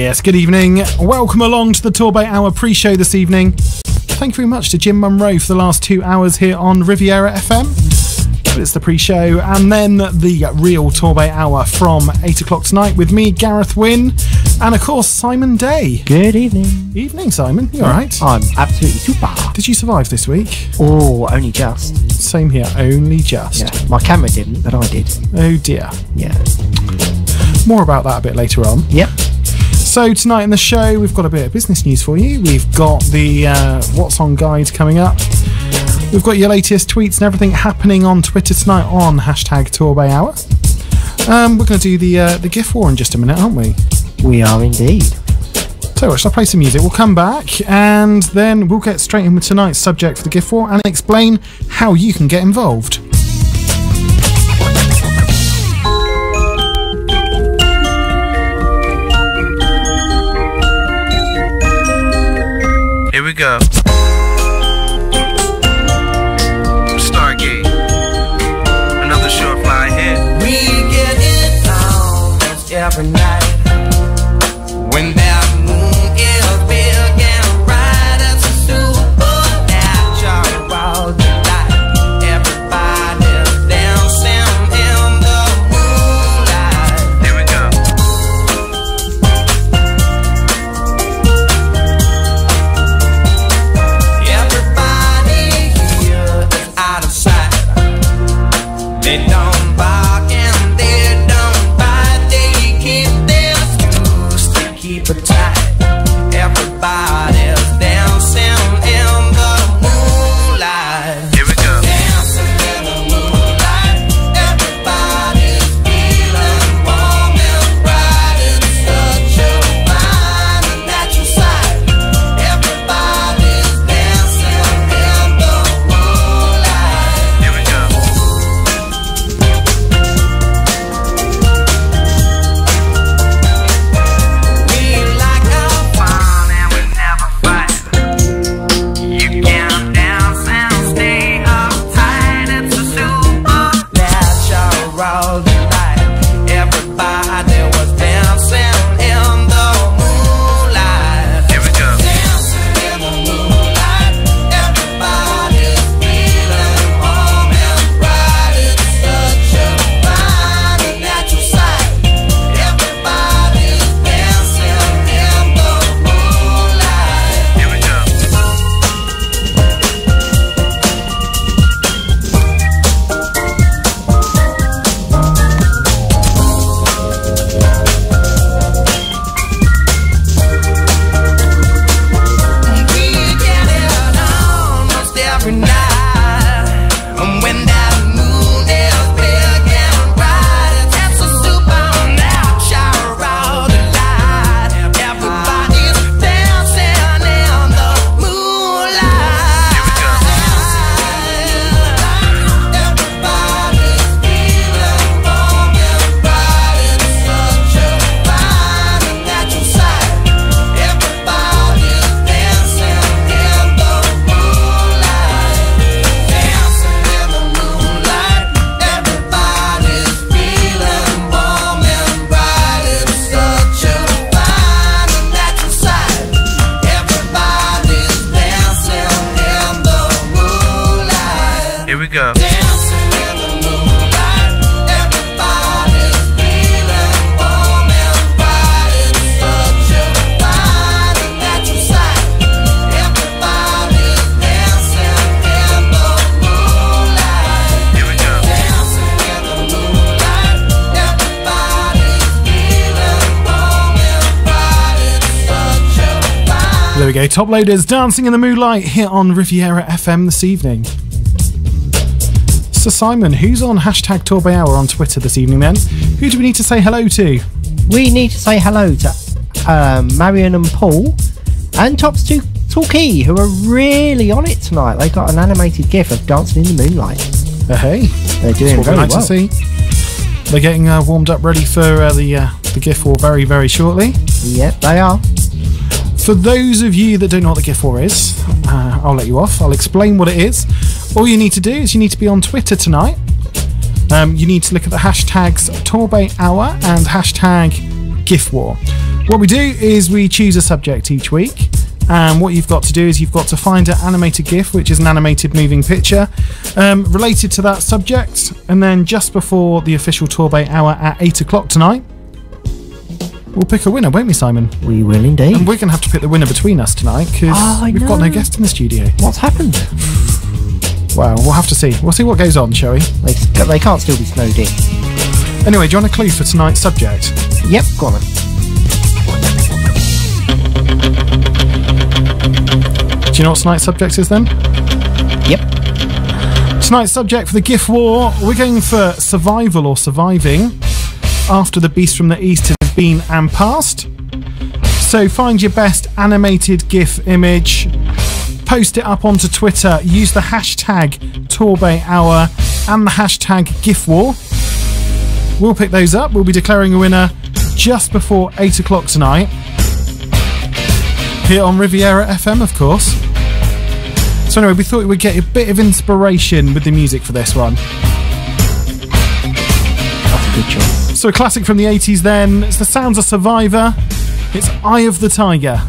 Yes, good evening. Welcome along to the Torbay Hour pre-show this evening. Thank you very much to Jim Munro for the last 2 hours here on Riviera FM. It's the pre-show, and then the real Torbay Hour from 8 o'clock tonight with me, Gareth Wynn, and of course Simon Day. Good evening. Evening, Simon. You alright? I'm absolutely super. Did you survive this week? Oh, only just. Same here, only just. Yeah. My camera didn't, but I did. Oh dear. Yeah. More about that a bit later on. Yep. So tonight in the show, we've got a bit of business news for you. We've got the What's On guide coming up. We've got your latest tweets and everything happening on Twitter tonight on #Torbay Hour. We're going to do the GIF war in just a minute, aren't we? We are indeed. So shall I play some music? We'll come back and then we'll get straight in with tonight's subject for the GIF war and explain how you can get involved. Here we go. Stargate. Another short fly hit. We get it almost every night. When that moon is big and bright as a supernatural delight. Everybody's dancing in the moonlight. Here we go. Everybody here is out of sight. They don't bark and they don't bite. They keep their screws, they keep it tight. Everybody's dancing in the moonlight. Here we go. Dancing in the moonlight. Everybody's feeling warm and bright. It's such a fine and natural sight. Everybody's dancing in the moonlight. Here we go. We like our fun and we never fight. You can dance and stay uptight. It's a supernatural delight. Everybody was dancing in the moonlight. Here we go. Dancing in the moonlight. Everybody's feeling warm and bright. It's such a fine and natural sight. Everybody's dancing in the moonlight. Here we go. We get it almost every night. And when that moon is big and bright, it's a supernatural delight. Everybody's dancing in the moonlight. Here we go. Everybody's feeling warm and bright. It's such a fine and natural sight. Everybody's dancing in the moonlight. Dancing in the moonlight. Everybody's feeling warm and bright. It's such a fine and natural sight. Everybody's dancing in the moonlight. Here we go. Dancing in the moonlight. Everybody's feeling warm and bright. It's such a fine and natural sight. Everybody's dancing in the moonlight. Here we go. Dancing in the moonlight. Everybody's feeling warm and bright. It's such a fine. There we go, Top Loaders dancing in the moonlight here on Riviera FM this evening. So Simon, who's on #Torbay Hour on Twitter this evening then? Who do we need to say hello to? We need to say hello to Marion and Paul and Tops Torquay, who are really on it tonight. They got an animated GIF of dancing in the moonlight. Hey, They're doing that's what we very like well. to see. They're getting warmed up ready for the GIF war very, very shortly. Yep, they are. For those of you that don't know what the GIF war is, I'll let you off. I'll explain what it is. All you need to do is you need to be on Twitter tonight. You need to look at the hashtags Torbay Hour and hashtag GIF War. What we do is we choose a subject each week, and what you've got to do is you've got to find an animated GIF, which is an animated moving picture, related to that subject, and then just before the official Torbay hour at 8 o'clock tonight, we'll pick a winner, won't we, Simon? We will indeed. And we're going to have to pick the winner between us tonight, because we've got no guest in the studio. What's happened? Well, we'll have to see. We'll see what goes on, shall we? They can't still be snowed in. Anyway, do you want a clue for tonight's subject? Yep, go on then. Do you know what tonight's subject is then? Yep. Tonight's subject for the GIF war, we're going for survival or surviving after the beast from the east has been and passed. So find your best animated GIF image, post it up onto Twitter, use the hashtag Torbay Hour and the hashtag GIF war. We'll pick those up. We'll be declaring a winner just before 8 o'clock tonight. Here on Riviera FM, of course. So anyway, we thought we would get a bit of inspiration with the music for this one. That's a good choice. So a classic from the 80s then. It's the sounds of Survivor. It's Eye of the Tiger.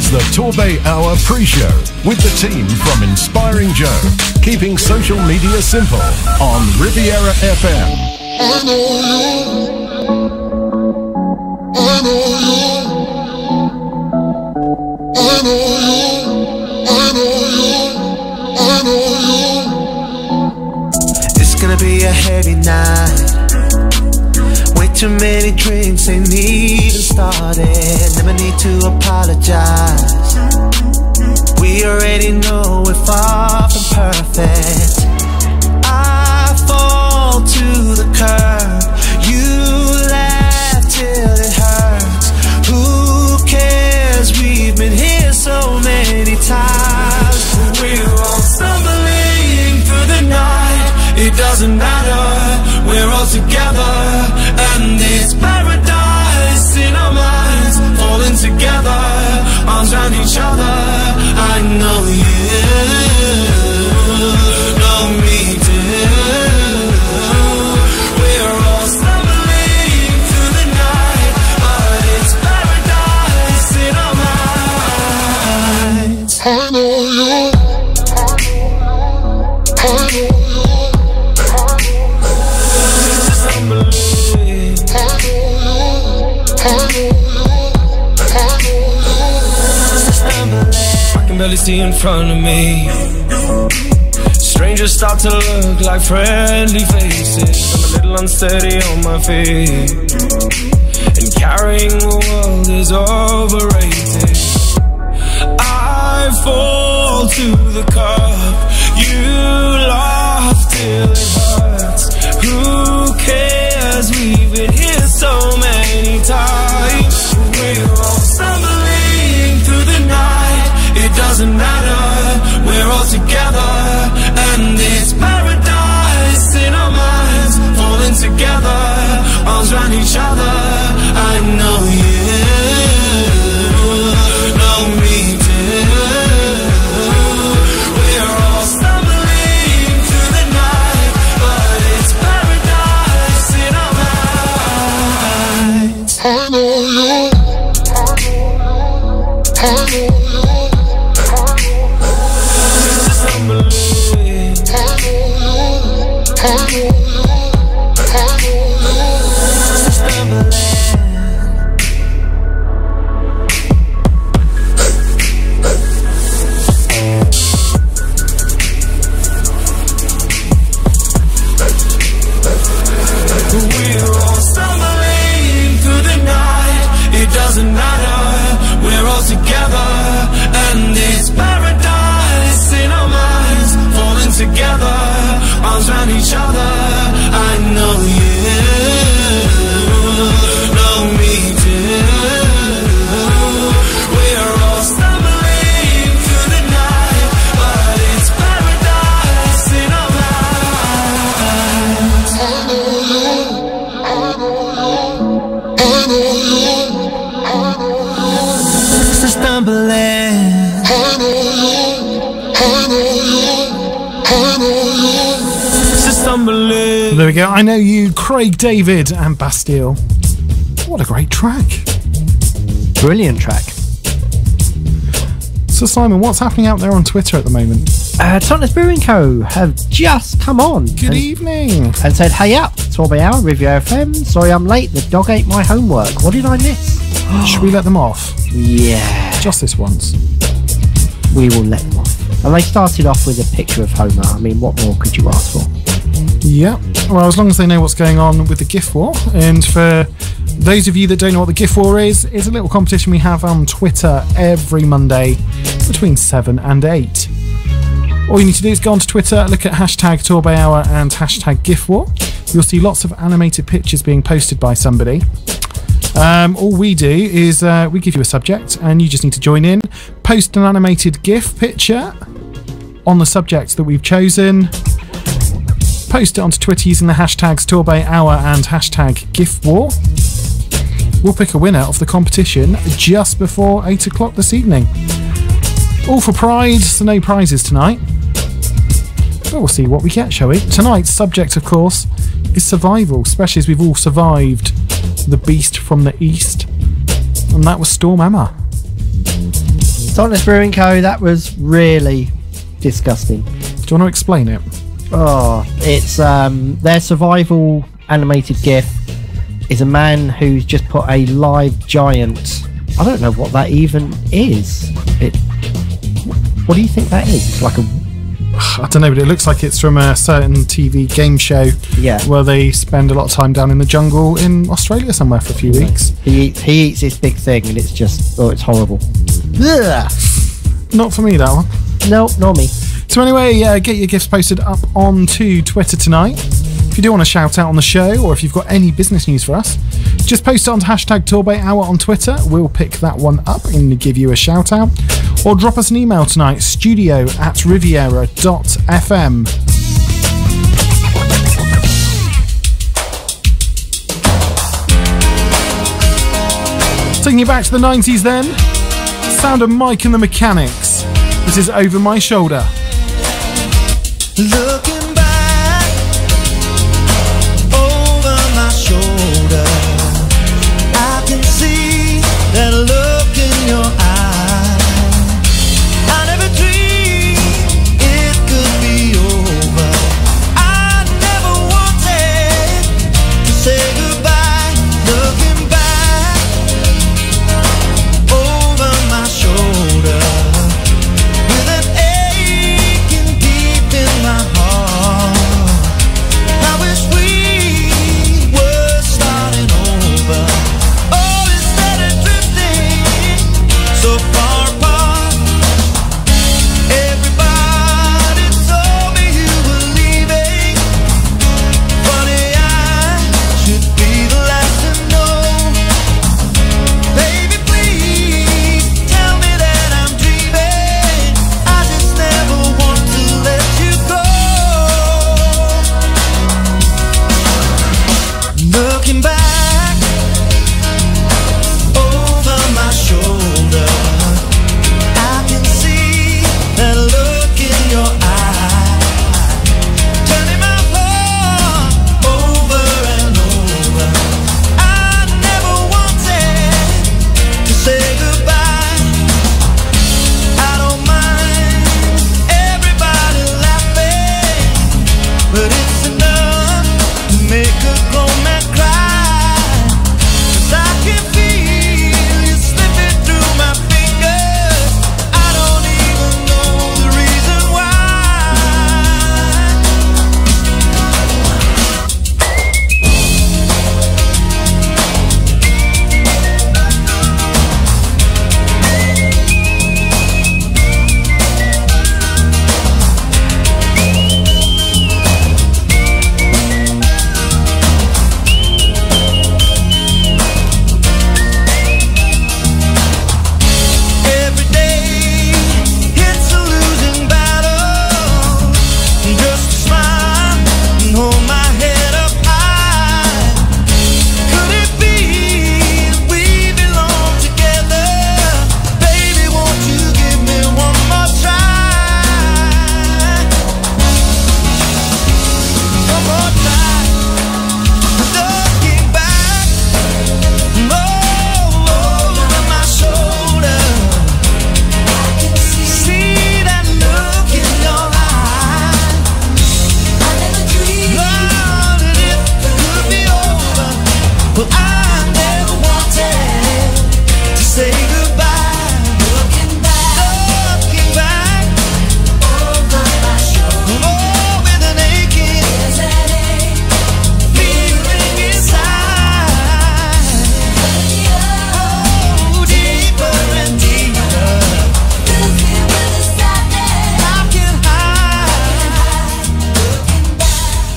The Torbay Hour pre-show with the team from Inspiring Joe, keeping social media simple on Riviera FM. I know you. I know you. I know you. I know you. I know you. It's gonna be a heavy night. Way too many drinks ain't even started. Never need to apologize. We already know we're far from perfect. I fall to the curb. You laugh till it hurts. Who cares? We've been here so many times. We're all stumbling through the night. It doesn't matter. We're all together. I can barely see in front of me. Strangers start to look like friendly faces. I'm a little unsteady on my feet, and carrying the world is overrated. I fall to the cup. You laugh till it hurts. Who cares? We've been here so many times. We're all stumbling through the night. It doesn't matter, we're all together, and it's paradise in our minds, falling together, arms around each other. I know you know me too. We're all stumbling through the night, but it's paradise in our minds. I know you. I know you. Doesn't matter, we're all together, and it's paradise in our minds, falling together, arms around each other. I know you know me too. We're all stumbling through the night, but it's paradise in our minds. I know you. I know you. I know you. There we go. I Know You, Craig David and Bastille. What a great track. Brilliant track. So Simon, what's happening out there on Twitter at the moment? Totnes Brewing Co. have just come on. Good evening. And said, hey up, Torbay Hour, RivieraFM. Sorry I'm late, the dog ate my homework. What did I miss? Should we let them off? Yeah. Just this once. We will let them off. And they started off with a picture of Homer. I mean, what more could you ask for? Yeah, well, as long as they know what's going on with the gift war. And for those of you that don't know what the gift war is, it's a little competition we have on Twitter every Monday between 7 and 8. All you need to do is go onto Twitter, look at hashtag Torbay Hour and hashtag gift war. You'll see lots of animated pictures being posted by somebody. All we do is we give you a subject and you just need to join in, post an animated GIF picture on the subject that we've chosen, post it onto Twitter using the hashtags Torbay Hour and hashtag GIFWar. We'll pick a winner of the competition just before 8 o'clock this evening. All for pride, so no prizes tonight. But we'll see what we get, shall we? Tonight's subject, of course, is survival, especially as we've all survived the beast from the east. And that was Storm Emma. Totnes Brewing Co., that was really disgusting. Do you want to explain it? Oh, it's their survival animated GIF is a man who's just put a live giant. I don't know what that even is. What do you think that is? It's like a... I don't know, but it looks like it's from a certain TV game show. Yeah. Where they spend a lot of time down in the jungle in Australia somewhere for a few weeks. He eats this big thing and it's just... Oh, it's horrible. Ugh. Not for me, that one. No, not me. So anyway, get your gifts posted up onto Twitter tonight. If you do want to shout out on the show, or if you've got any business news for us, just post it onto hashtag Torbay Hour on Twitter. We'll pick that one up and give you a shout out. Or drop us an email tonight, studio@riviera.fm. Taking you back to the 90s then, sound of Mike and the Mechanics. This is Over My Shoulder. Looking back over my shoulder, I can see that look in your eye. I never dreamed it could be over. I never wanted to say goodbye. Looking back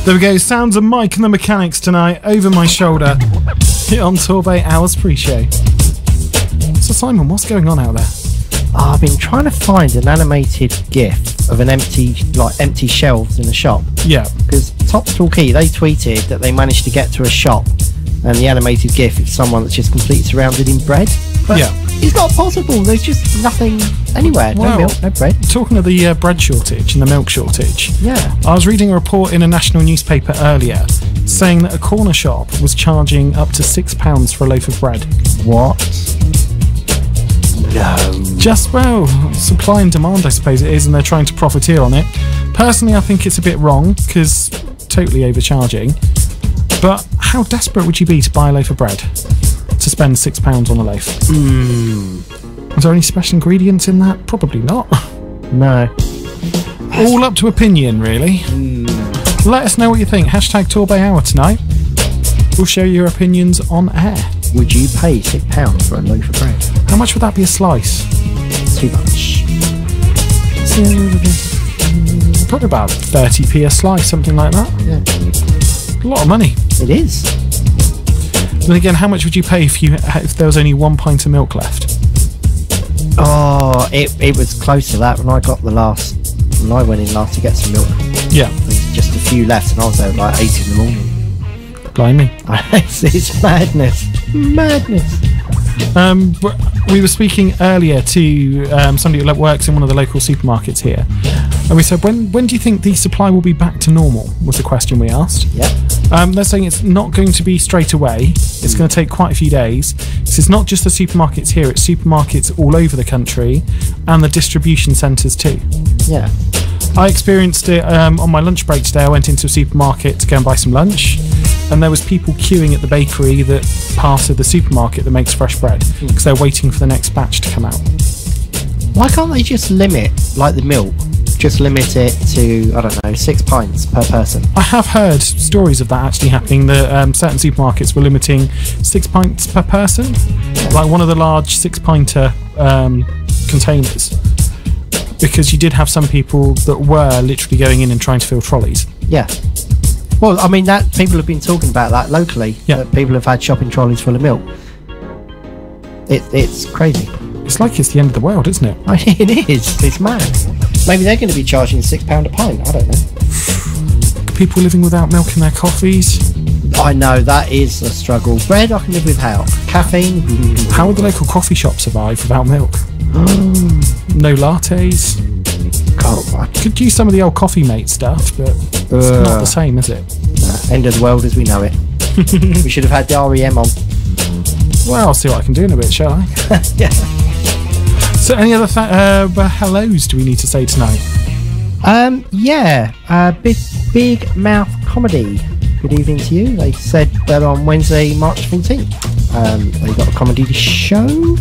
There we go, sounds of Mike and the Mechanics tonight, Over My Shoulder, here on Torbay Hours Pre-Show. So Simon, what's going on out there? Oh, I've been trying to find an animated GIF of an empty shelves in a shop. Yeah. Because Top Talkie, they tweeted that they managed to get to a shop and the animated GIF is someone that's just completely surrounded in bread. But yeah. It's not possible. There's just nothing anywhere. Well, no milk, no bread. Talking of the bread shortage and the milk shortage, yeah, I was reading a report in a national newspaper earlier saying that a corner shop was charging up to £6 for a loaf of bread. What? No. Just, well, supply and demand, I suppose it is, and they're trying to profiteer on it. Personally, I think it's a bit wrong, because totally overcharging. But how desperate would you be to buy a loaf of bread? To spend £6 on a loaf? Is there any special ingredients in that? Probably not. No. All up to opinion, really. Let us know what you think. Hashtag Torbay Hour tonight. We'll share your opinions on air. Would you pay £6 for a loaf of bread? How much would that be a slice? Too much. Probably about 30p a slice, something like that. Yeah. A lot of money. It is. Then again, how much would you pay if there was only 1 pint of milk left? Oh, it was close to that when I went in last to get some milk. Yeah. There was just a few left and I was there at like 8 in the morning. Blimey. It's madness. Madness. We were speaking earlier to somebody who works in one of the local supermarkets here, and we said, when do you think the supply will be back to normal, was the question we asked. Yeah. They're saying it's not going to be straight away. It's going to take quite a few days. So it's not just the supermarkets here, it's supermarkets all over the country and the distribution centres too. Yeah. I experienced it on my lunch break today. I went into a supermarket to go and buy some lunch, and there was people queuing at the bakery that part of the supermarket that makes fresh bread because they're waiting for the next batch to come out. Why can't they just limit, like the milk, just limit it to, I don't know, 6 pints per person? I have heard stories of that actually happening, that certain supermarkets were limiting 6 pints per person, like one of the large 6-pinter containers, because you did have some people that were literally going in and trying to fill trolleys. Yeah. Well, I mean, that people have been talking about that locally. Yeah. That people have had shopping trolleys full of milk. It's crazy. It's like it's the end of the world, isn't it? It is. It's mad. Maybe they're going to be charging £6 a pint. I don't know. People living without milk in their coffees. I know, that is a struggle. Bread I can live without. Caffeine. How would the local coffee shop survive without milk? No lattes. Could use some of the old Coffee Mate stuff, but it's not the same, is it? End of the world as we know it. We should have had the REM on. Well, I'll see what I can do in a bit, shall I? Yeah. So any other hellos do we need to say tonight? Big Mouth Comedy. Good evening to you. They said that on Wednesday, March 14th. They got a comedy show.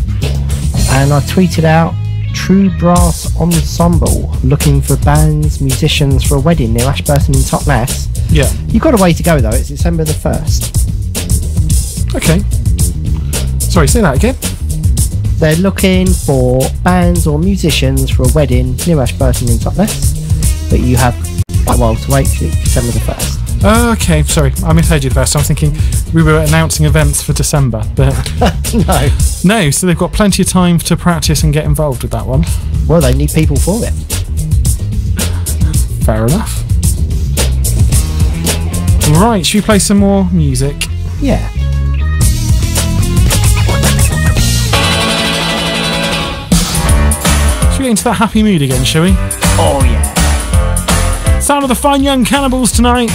And I tweeted out, True Brass Ensemble looking for bands, musicians for a wedding near Ashburton in Totnes. Yeah. You've got a way to go though, it's December the 1st. Okay. Sorry, say that again. They're looking for bands or musicians for a wedding near Ashburton in Totnes, but you have quite a while to wait till December the 1st. Okay, sorry, I misheard you the first. I was thinking we were announcing events for December, but no, so they've got plenty of time to practice and get involved with that one. Well, they need people for it. Fair enough. Right, should we play some more music? Yeah. Should we get into that happy mood again, shall we? Oh yeah. Sound of the Fine Young Cannibals tonight.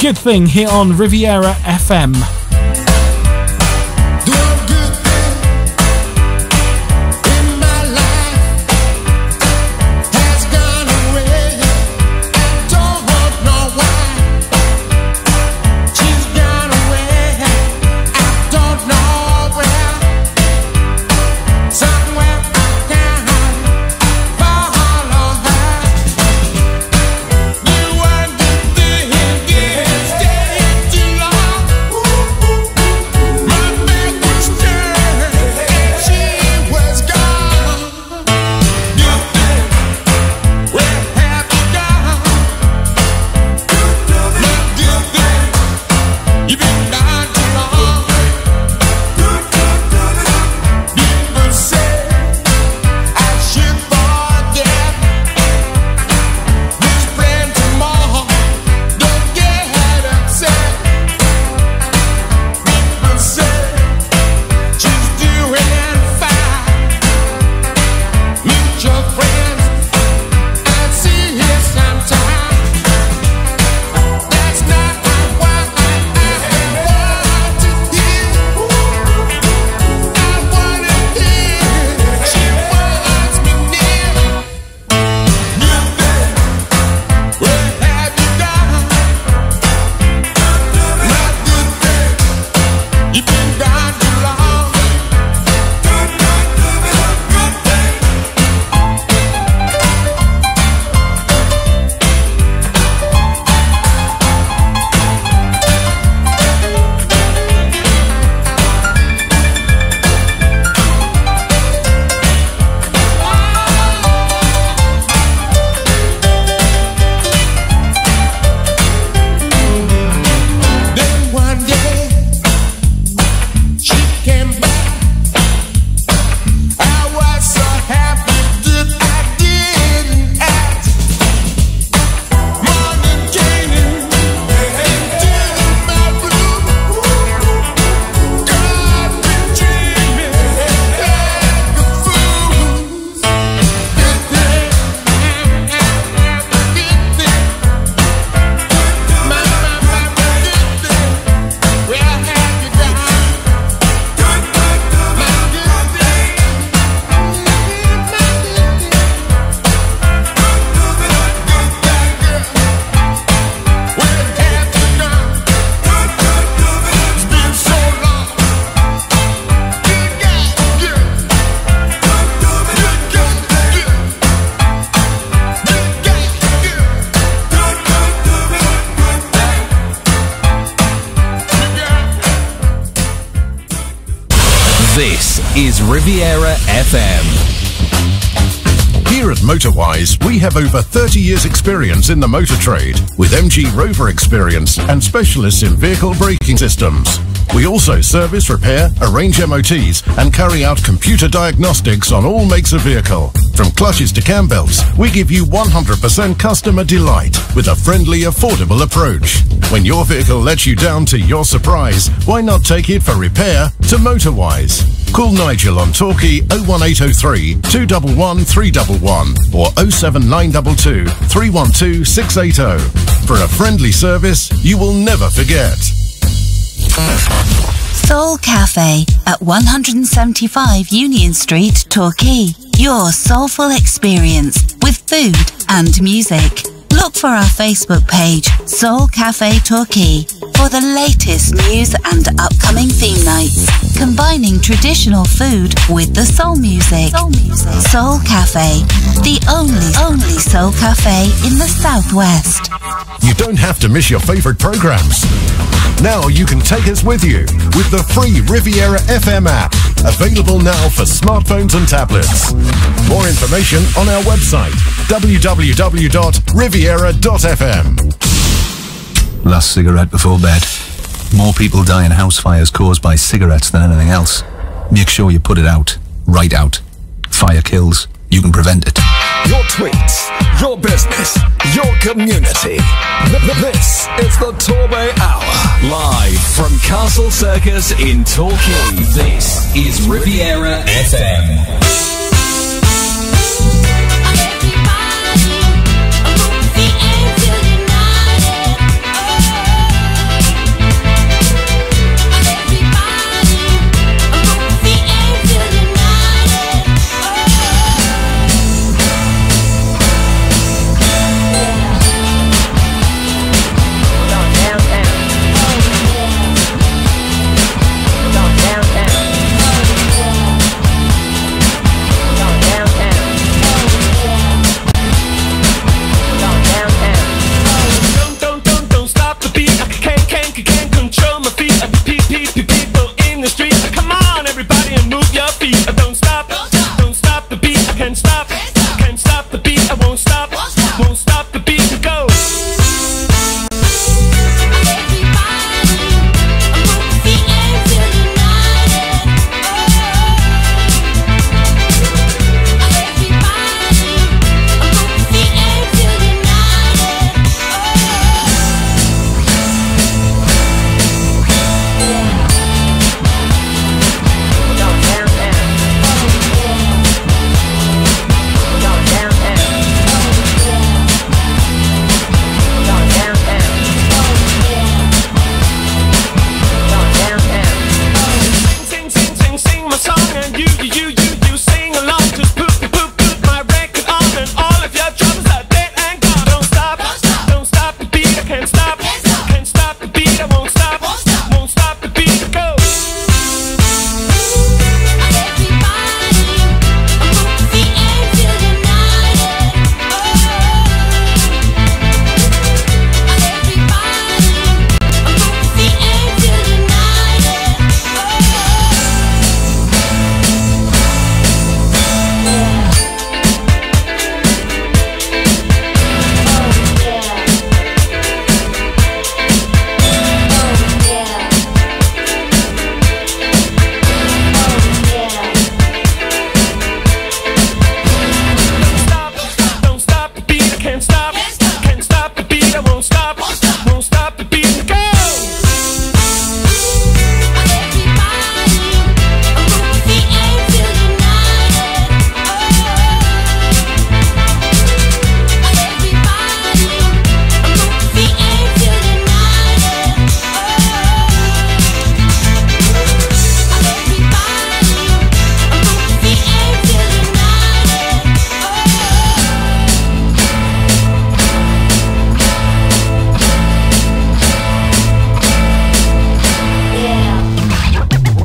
Good thing here on Riviera FM. You want to stay too long. This is Riviera FM. Here at Motorwise, we have over 30 years' experience in the motor trade, with MG Rover experience and specialists in vehicle braking systems. We also service, repair, arrange MOTs, and carry out computer diagnostics on all makes of vehicle. From clutches to cam belts, we give you 100% customer delight with a friendly, affordable approach. When your vehicle lets you down to your surprise, why not take it for repair to Motorwise? Call Nigel on Torquay 01803 211 311 or 07922 312 680. For a friendly service you will never forget. Soul Cafe at 175 Union Street, Torquay. Your soulful experience with food and music. Look for our Facebook page, Soul Cafe Torquay, for the latest news and upcoming theme nights, combining traditional food with the soul music. Soul Cafe, the only soul cafe in the Southwest. You don't have to miss your favourite programmes. Now you can take us with you with the free Riviera FM app, available now for smartphones and tablets. More information on our website, www.riviera.fm. Last cigarette before bed. More people die in house fires caused by cigarettes than anything else. Make sure you put it out. Right out. Fire kills. You can prevent it. Your tweets, your business, your community. This is the Torbay Hour. Live from Castle Circus in Torquay. This is Riviera FM.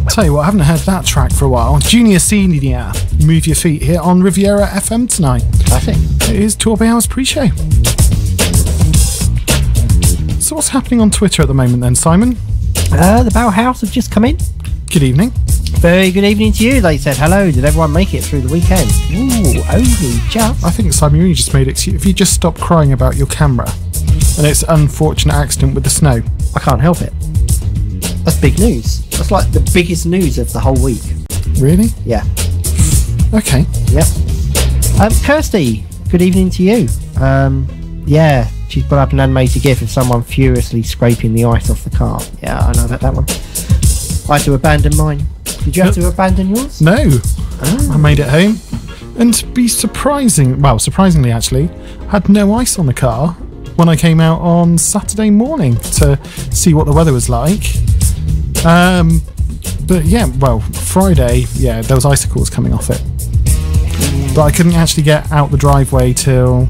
Tell you what, I haven't heard that track for a while. Junior Senior, Move Your Feet here on Riviera FM tonight. I think it is Torbay Hour's pre-show. So what's happening on Twitter at the moment then, Simon? The Bauhaus have just come in. Good evening. Very good evening to you. They said hello. Did everyone make it through the weekend? Ooh, only just. I think, Simon, you just made it. If you just stop crying about your camera and its unfortunate accident with the snow. I can't help it. That's big news. That's like the biggest news of the whole week. Really? Yeah. Okay. Yep. Kirsty, good evening to you. Yeah, she's put up an animated GIF of someone furiously scraping the ice off the car. Yeah, I know about that one. I had to abandon mine. Did you have to abandon yours? No. Oh. I made it home. And to be surprisingly actually, I had no ice on the car when I came out on Saturday morning to see what the weather was like. But yeah, well, Friday, yeah, there was icicles coming off it. But I couldn't actually get out the driveway till,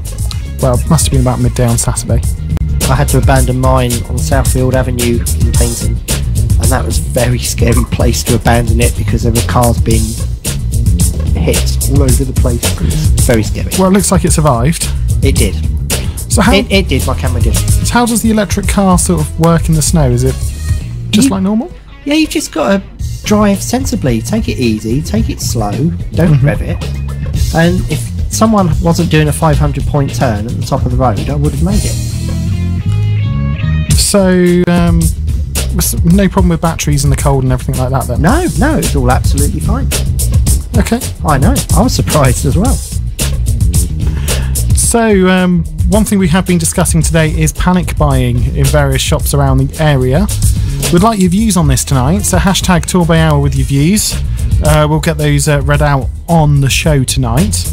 well, it must have been about midday on Saturday. I had to abandon mine on Southfield Avenue in Paynton. And that was a very scary place to abandon it because there were cars being hit all over the place. It was very scary. Well, it looks like it survived. It did. So how it did, my camera did. So how does the electric car sort of work in the snow? Is it just like normal? Yeah, you've just got to drive sensibly. Take it easy, take it slow, don't rev it. And if someone wasn't doing a 500-point turn at the top of the road, I would have made it. So, no problem with batteries and the cold and everything like that then? No, it's all absolutely fine. Okay. I know, I was surprised as well. So, one thing we have been discussing today is panic buying in various shops around the area. We'd like your views on this tonight, so hashtag Torbay Hour with your views. We'll get those read out on the show tonight.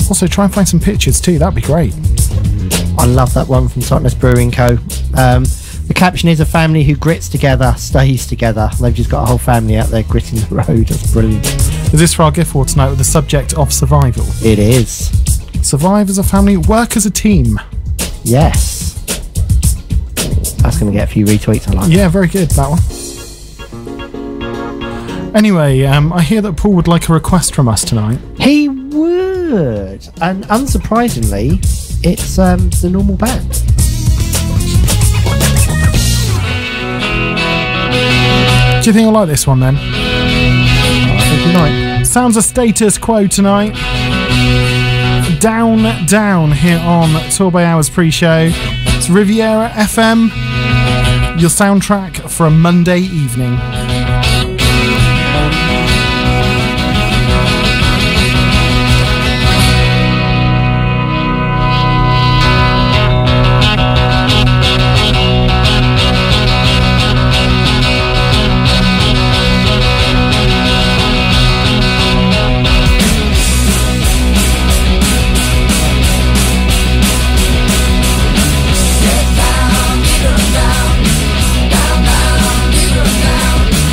Also, try and find some pictures too, that'd be great. I love that one from Totnes Brewing Co. The caption is, a family who grits together stays together. They've just got a whole family out there gritting the road. That's brilliant. Is this for our gift for tonight with the subject of survival? It is. Survive as a family, work as a team. Yes. That's going to get a few retweets, I like. Yeah, very good, that one. Anyway, I hear that Paul would like a request from us tonight. He would. And unsurprisingly, it's the normal band. Do you think I'll like this one then? I think you might. Sounds a status quo tonight. Down, down here on Torbay Hours pre-show. It's Riviera FM, your soundtrack for a Monday evening. Down, down, down, down, down, down.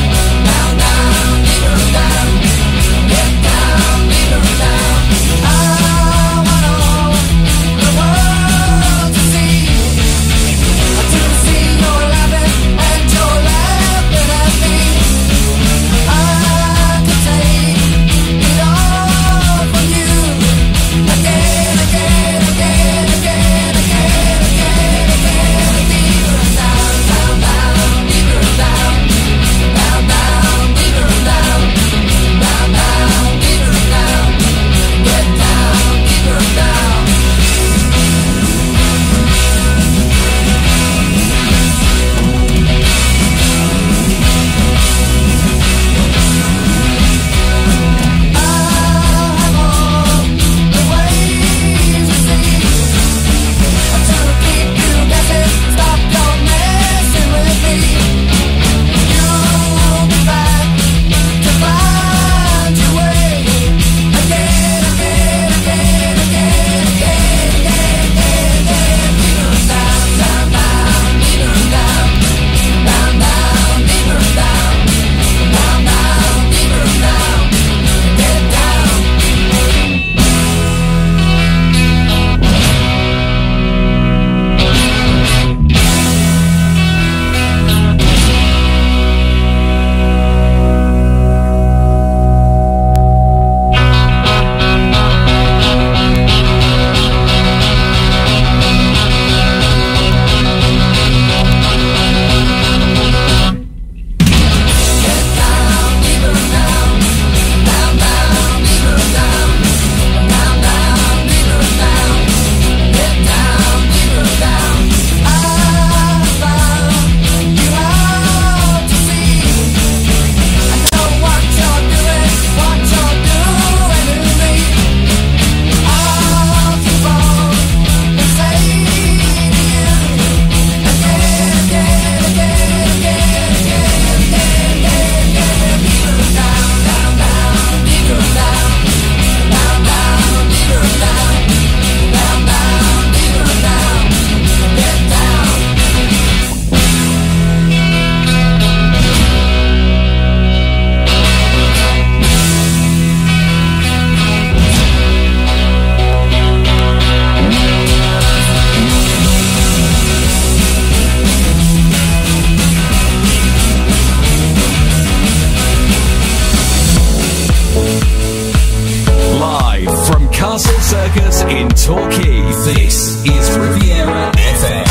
Circus in Torquay. This is Riviera FM.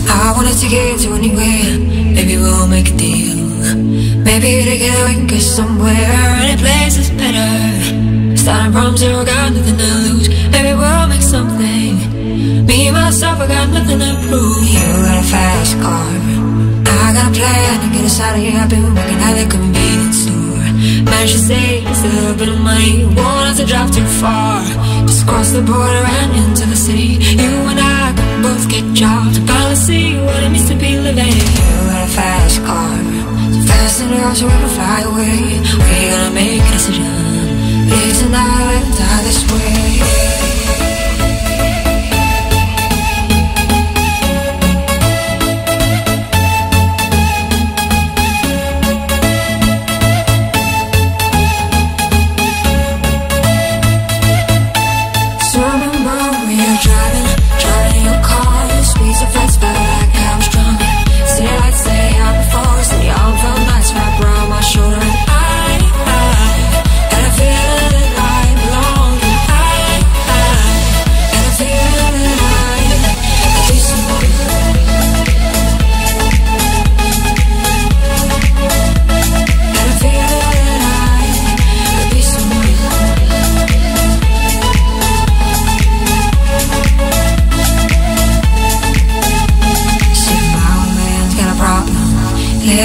I wanted to get to anywhere. Maybe we'll make a deal. Maybe together we can get somewhere. Any place is better. Starting from zero, got nothing to lose. Maybe we'll make something. Me, myself, I got nothing to prove. You got a fast car. I got a plan to get us out of here. I've been working at the convenience store. Managed to save just a little bit of money. Won't have to drive too far. Just cross the border and into the city. You and I can both get jobs. Finally see what it means to be living. You got a fast car. So fast enough so we can fly away. We're gonna make a decision. Live tonight, live die this way.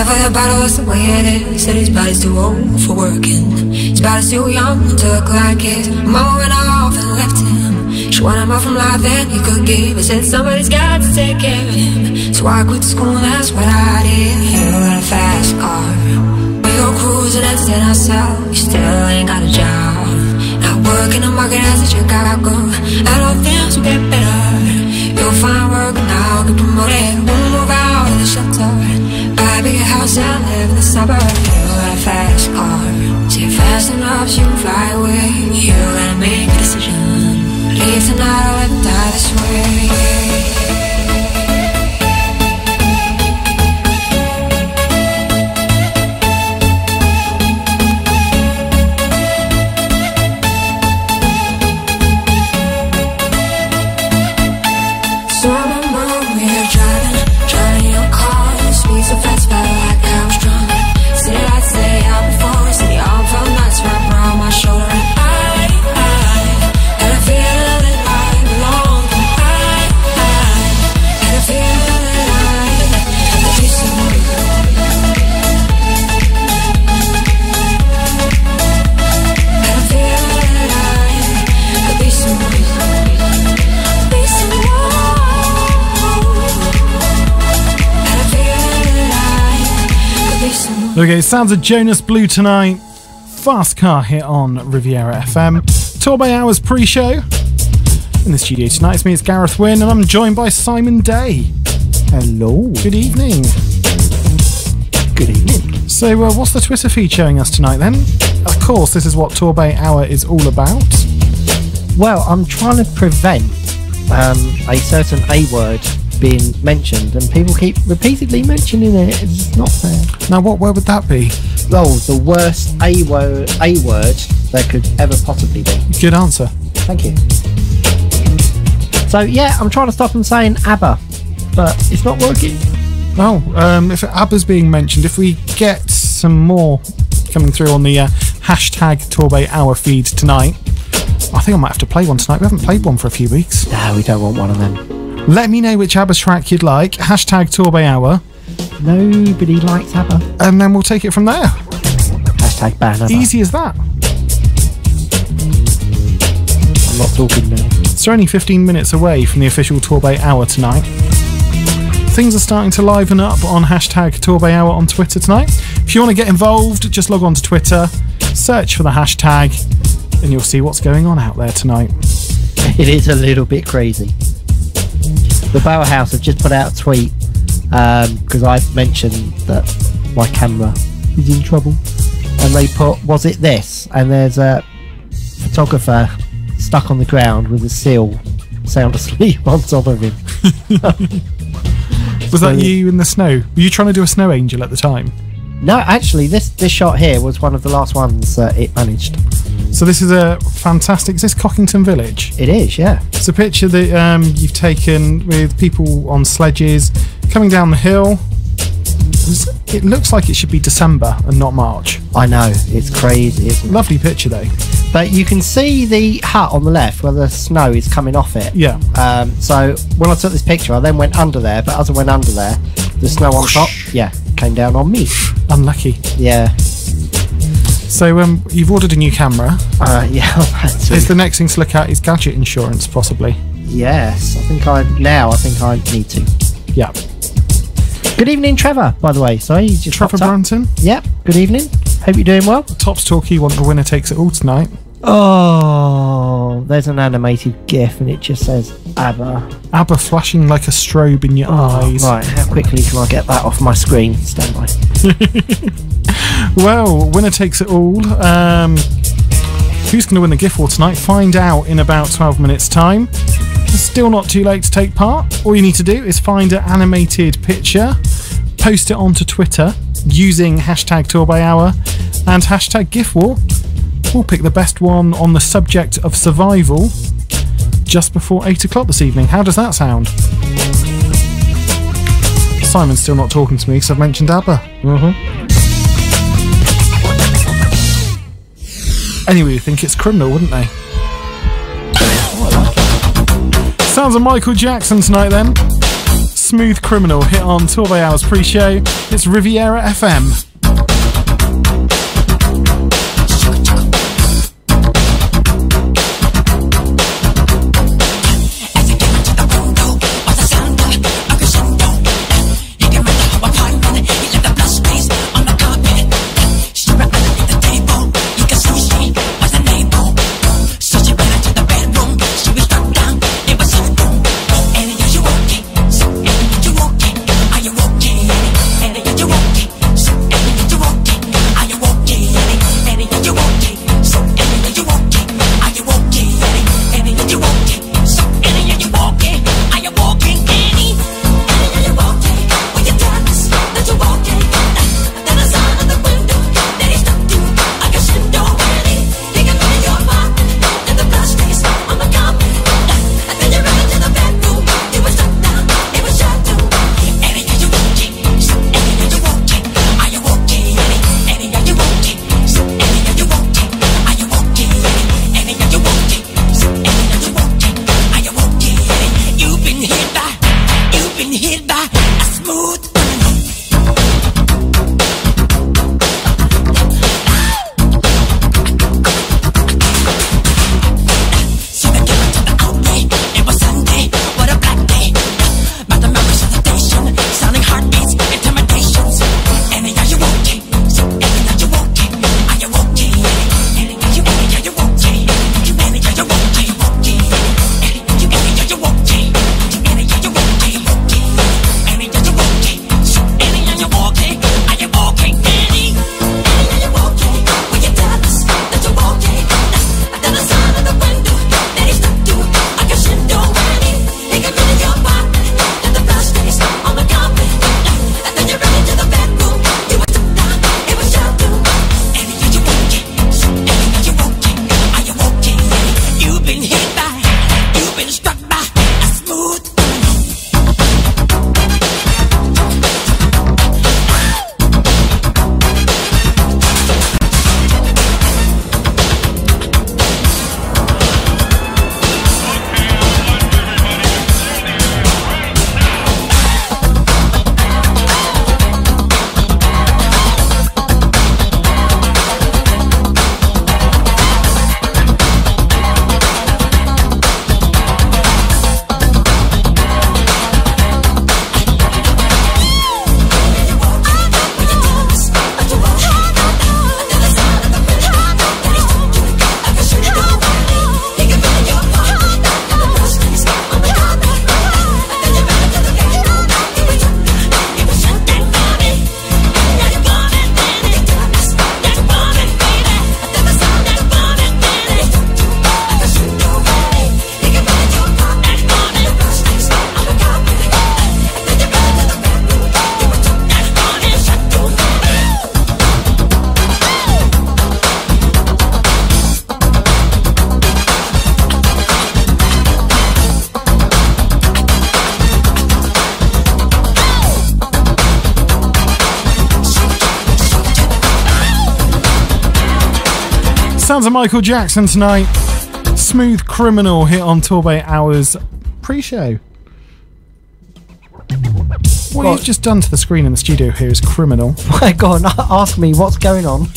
For the battle, it's the way it is. Said his body's too old for working. His body's too young to look like his mama went off and left him. She wanted more from life than he could give. He said somebody's got to take care of him. So I quit school and that's what I did. You got a fast car. We go cruising and entertain ourselves. You still ain't got a job. Not working the market as a Chicago. I know things will get better. You'll find work now, get promoted. We'll move out of the shelter. Buy a bigger house and live in the suburbs. You got a fast car. See it fast enough so you can fly away. You gotta make a decision. Leave tonight or let die this way. Okay, sounds of Jonas Blue tonight. Fast car hit on Riviera FM. Torbay Hours pre-show. In the studio tonight, it's me, it's Gareth Wynn, and I'm joined by Simon Day. Hello. Good evening. Good evening. So, what's the Twitter feed showing us tonight then? Of course, this is what Torbay Hour is all about. Well, I'm trying to prevent a certain A word being mentioned, and people keep repeatedly mentioning it. It's not fair. Now, what word would that be? Oh, the worst A word there could ever possibly be. Good answer. Thank you. So yeah, I'm trying to stop them saying ABBA, but it's not working. Oh, if ABBA's being mentioned, if we get some more coming through on the hashtag Torbay Hour feed tonight, I think I might have to play one tonight. We haven't played one for a few weeks. No, we don't want one of them. Let me know which ABBA track you'd like. Hashtag Torbay Hour. Nobody likes ABBA. And then we'll take it from there. Hashtag ban ABBA. Easy as that. I'm not talking now. It's only 15 minutes away from the official Torbay Hour tonight. Things are starting to liven up on hashtag Torbay Hour on Twitter tonight. If you want to get involved, just log on to Twitter, search for the hashtag, and you'll see what's going on out there tonight. It is a little bit crazy. The Bauhaus have just put out a tweet because I've mentioned that my camera is in trouble, and they put, was it this? And there's a photographer stuck on the ground with a seal sound asleep on top of him. Was that you in the snow? Were you trying to do a snow angel at the time? No, actually, this shot here was one of the last ones it managed. So this is a fantastic... Is this Cockington Village? It is, yeah. It's a picture that you've taken with people on sledges coming down the hill. It looks like it should be December and not March. I know, it's crazy, isn't it? Lovely picture though. But you can see the hut on the left where the snow is coming off it. Yeah. So when I took this picture, I then went under there, but as I went under there, the snow on top, came down on me. Unlucky. Yeah. So you've ordered a new camera. Yeah. Is the next thing to look at is gadget insurance, possibly? Yes, I think I need to. Yeah. Good evening, Trevor, by the way. Sorry, you just Trevor Branton? Yep, good evening. Hope you're doing well. Tops Talkie want the winner takes it all tonight. Oh, there's an animated GIF and it just says ABBA. ABBA flashing like a strobe in your eyes. Right, how quickly can I get that off my screen? Stand by. Well, winner takes it all. Who's going to win the gift for tonight? Find out in about 12 minutes' time. It's still not too late to take part. All you need to do is find an animated picture, post it onto Twitter using hashtag Torbay Hour and hashtag Gift War. We'll pick the best one on the subject of survival just before 8 o'clock this evening. How does that sound? Simon's still not talking to me because I've mentioned ABBA. Anyway, you'd think it's Criminal, wouldn't they? Sounds of Michael Jackson tonight then. Smooth Criminal hit on Torbay Hour's pre-show. It's Riviera FM. You okay? Sounds of Michael Jackson tonight. Smooth Criminal here on Torbay Hours pre-show. What you've just done to the screen in the studio here is criminal. Go on, ask me what's going on.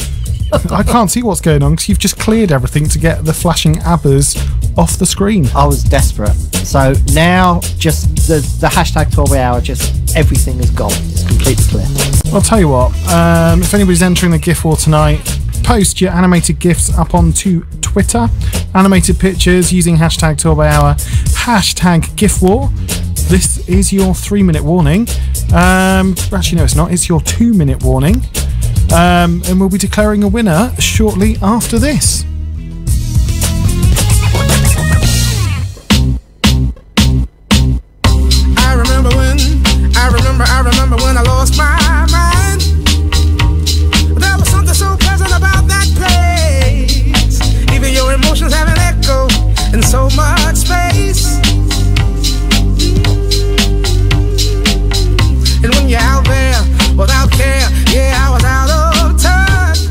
I can't see what's going on because you've just cleared everything to get the flashing ABBAs off the screen. I was desperate. So now just the hashtag Torbay Hour, just everything is gone. It's completely clear. I'll tell you what, if anybody's entering the GIF war tonight, post your animated GIFs up onto Twitter. Animated pictures using hashtag Torbay Hour, hashtag GIF war. This is your 3-minute warning. Actually, no, it's not. It's your 2-minute warning. And we'll be declaring a winner shortly after this. I remember when I lost my mind. There was something so pleasant about that place. Even your emotions have an echo in so much space. And when you're out there without care, yeah, I was out of touch.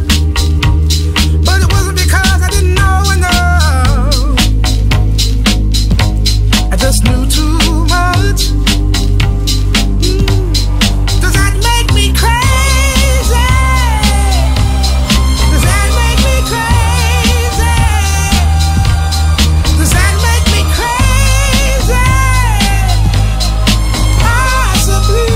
But it wasn't because I didn't know enough. I just knew too much. Does that make me crazy? Does that make me crazy? Does that make me crazy? Possibly.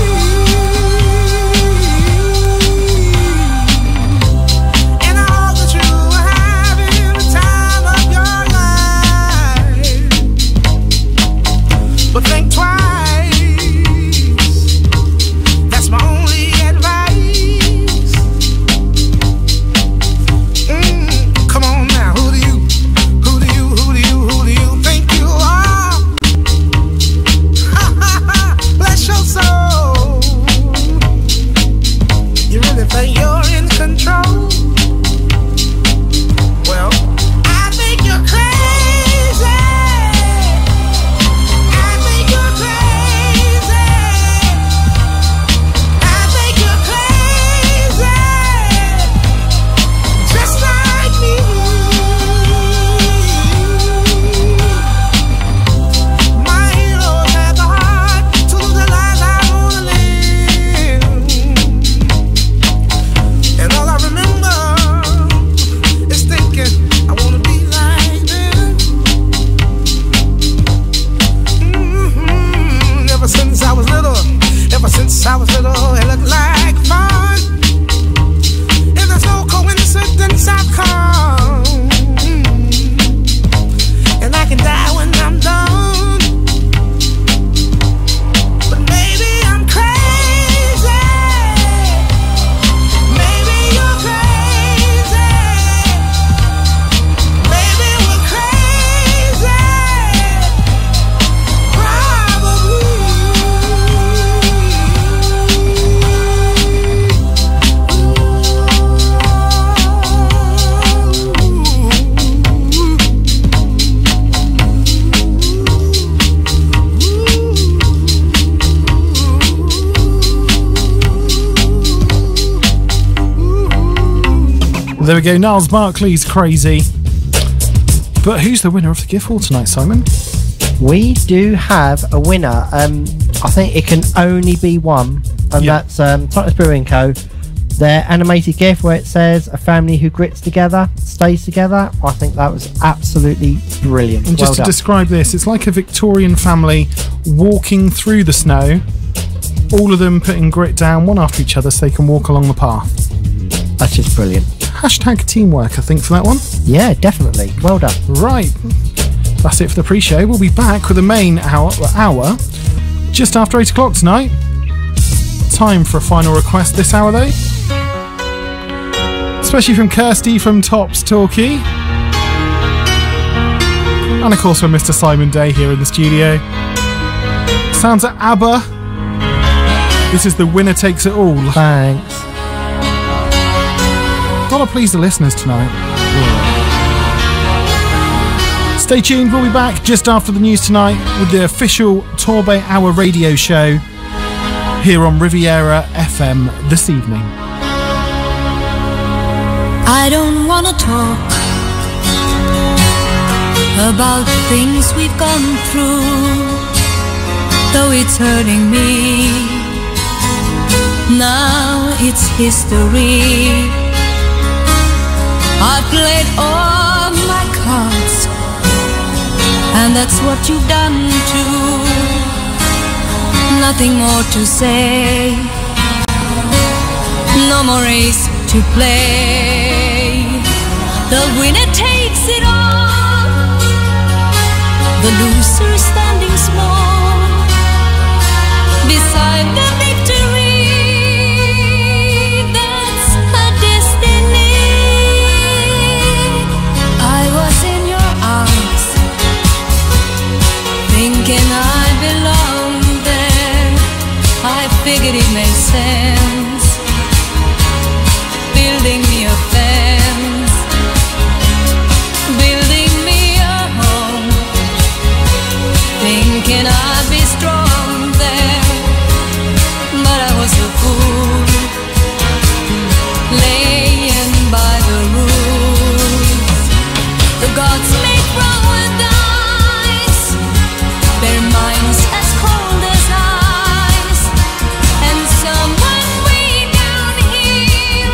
And I hope that you are having the time of your life. But think twice. That's my only advice. Come on now, who do you think you are? Bless your soul. You really think you're in control? Well, I think you're crazy. I think you're crazy. I think you're crazy. Just like me. My heroes had the heart to lose the lives I wanna live. And all I remember is thinking I wanna be like them. Ever since I was little, it looked like fun. And there's no coincidence I've come. And I can die when I'm done. But maybe I'm crazy. Maybe you're crazy. Maybe we're crazy. Probably. There we go, Niles Barkley's Crazy. But who's the winner of the GIF war tonight, Simon? We do have a winner. I think it can only be one, and that's Titus Brewing Co. Their animated GIF where it says a family who grits together stays together. I think that was absolutely brilliant. And just to describe this, it's like a Victorian family walking through the snow, all of them putting grit down one after each other so they can walk along the path. That's just brilliant. Hashtag teamwork, I think, for that one. Yeah, definitely. Well done. Right. That's it for the pre-show. We'll be back with the main hour just after 8 o'clock tonight. Time for a final request this hour, though. Especially from Kirsty from Tops Torquay. And of course from Mr. Simon Day here in the studio. Sounds at ABBA. This is The Winner Takes It All. Thanks. Gotta please the listeners tonight. Stay tuned, we'll be back just after the news tonight with the official Torbay Hour radio show here on Riviera FM this evening. I don't wanna talk about things we've gone through, though it's hurting me. Now it's history. I played all my cards, and that's what you've done too. Nothing more to say, no more race to play. The winner takes it all, the loser is standing small beside the victory. That's a destiny. I was in your arms, thinking I belonged there. I figured it made sense, building me a fence, building me a home, thinking I'd be strong there. But I was a fool, laying by the rules. The gods make wrong with dice, their minds as cold as ice. And someone way down here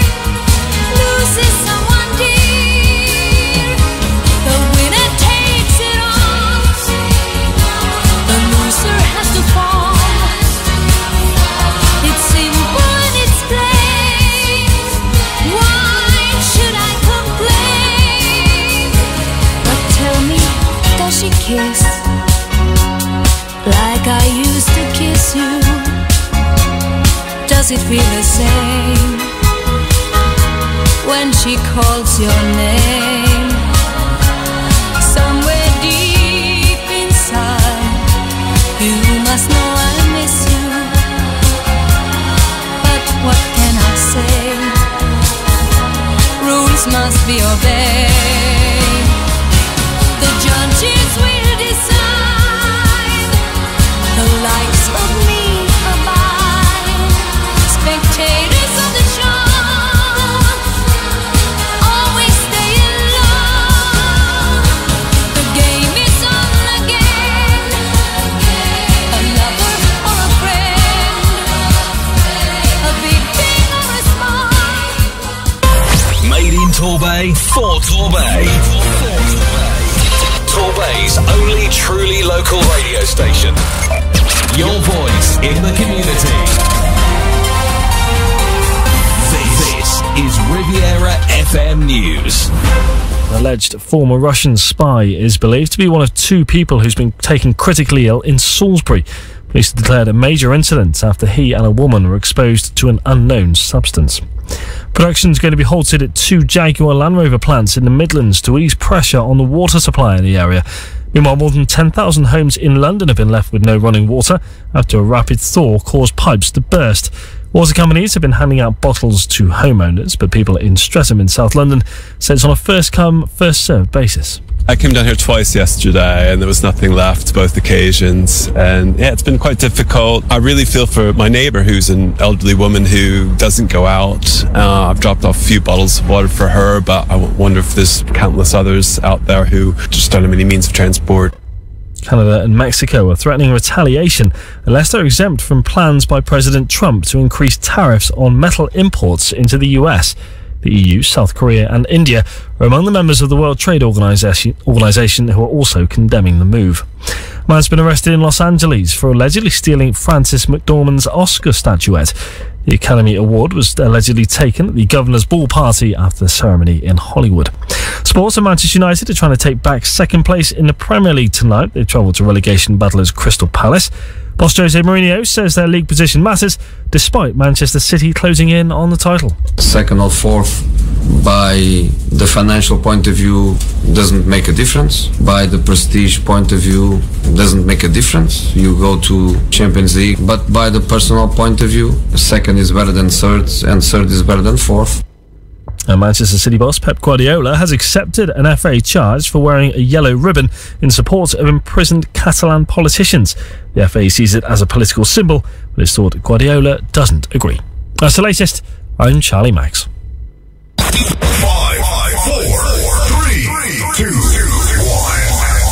loses someone dear. The winner takes it all, the loser has to fall. It's simple and it's plain. Why should I complain? But tell me, does she kiss like I used to kiss you? Does it feel the same when she calls your name? Somewhere deep inside, you must know I miss you. But what can I say? Rules must be obeyed. The judges will decide, the likes of me abide. Spectators of the show always stay alone. The game is on again, a lover or a friend, a big thing or a small. Made in Torbay for Torbay. Torbay's only truly local radio station. Your voice in the community. This is Riviera FM News. An alleged former Russian spy is believed to be one of two people who's been taken critically ill in Salisbury. Police declared a major incident after he and a woman were exposed to an unknown substance. Production is going to be halted at two Jaguar Land Rover plants in the Midlands to ease pressure on the water supply in the area. Meanwhile, more than 10,000 homes in London have been left with no running water after a rapid thaw caused pipes to burst. Water companies have been handing out bottles to homeowners, but people in Streatham in South London say it's on a first-come, first-served basis. I came down here twice yesterday and there was nothing left both occasions, and yeah, it's been quite difficult. I really feel for my neighbour who's an elderly woman who doesn't go out. I've dropped off a few bottles of water for her, but I wonder if there's countless others out there who just don't have any means of transport. Canada and Mexico are threatening retaliation unless they're exempt from plans by President Trump to increase tariffs on metal imports into the US. The EU, South Korea and India are among the members of the World Trade Organization who are also condemning the move. A man's been arrested in Los Angeles for allegedly stealing Frances McDormand's Oscar statuette. The Academy Award was allegedly taken at the Governor's Ball party after the ceremony in Hollywood. Sports and Manchester United are trying to take back second place in the Premier League tonight. They've travelled to relegation battlers Crystal Palace. Boss Jose Mourinho says their league position matters despite Manchester City closing in on the title. Second or fourth, by the financial point of view, doesn't make a difference. By the prestige point of view, doesn't make a difference. You go to Champions League. But by the personal point of view, second is better than third and third is better than fourth. And Manchester City boss Pep Guardiola has accepted an FA charge for wearing a yellow ribbon in support of imprisoned Catalan politicians. The FA sees it as a political symbol, but it's thought Guardiola doesn't agree. That's the latest. I'm Charlie Max. 5, 4, 3, 2, 1.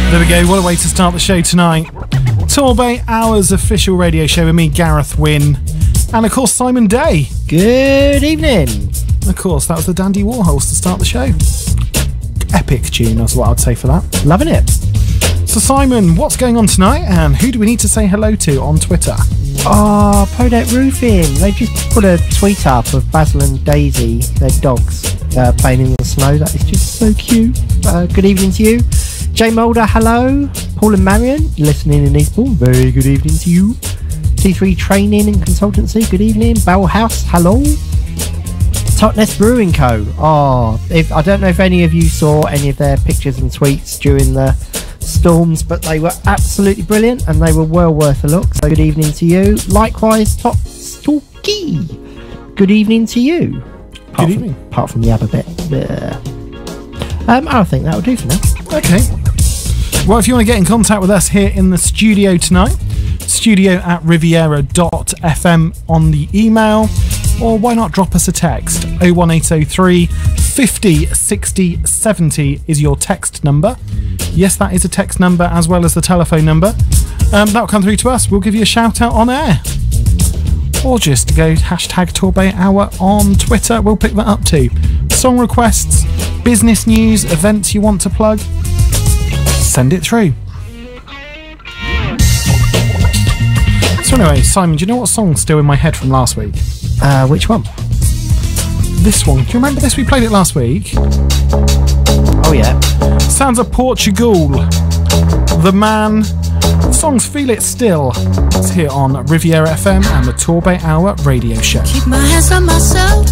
There we go, what a way to start the show tonight. Torbay Hour's official radio show with me, Gareth Wynn, and of course Simon Day. Good evening. Of course, that was the Dandy Warhols to start the show. Epic tune, is what I'd say for that. Loving it. So Simon, what's going on tonight, and who do we need to say hello to on Twitter? Oh, Podet Roofing. They just put a tweet up of Basil and Daisy, their dogs, playing in the snow. That is just so cute. Good evening to you. Jay Mulder, hello. Paul and Marion, listening in Eastbourne. Very good evening to you. T3 Training and Consultancy, good evening. Barrel House, hello. Totnes Brewing Co. Oh, I don't know if any of you saw any of their pictures and tweets during the storms, but they were absolutely brilliant and they were well worth a look. So good evening to you. Likewise, Top Stalky, good evening to you. Good evening. Apart from the other bit. I think that'll do for now. Okay. Well, if you want to get in contact with us here in the studio tonight, studio@riviera.fm on the email, or why not drop us a text? 01803 50 60 70 is your text number. Yes, that is a text number as well as the telephone number. That'll come through to us. We'll give you a shout out on air. Or just go hashtag Torbay Hour on Twitter. We'll pick that up too. Song requests, business news, events you want to plug, send it through. So anyway, Simon, do you know what song's still in my head from last week? Which one? This one. Do you remember this? We played it last week. Oh yeah. Sounds of Portugal. The Man. The song's Feel It Still. It's here on Riviera FM and the Torbay Hour radio show. Keep my hands on myself.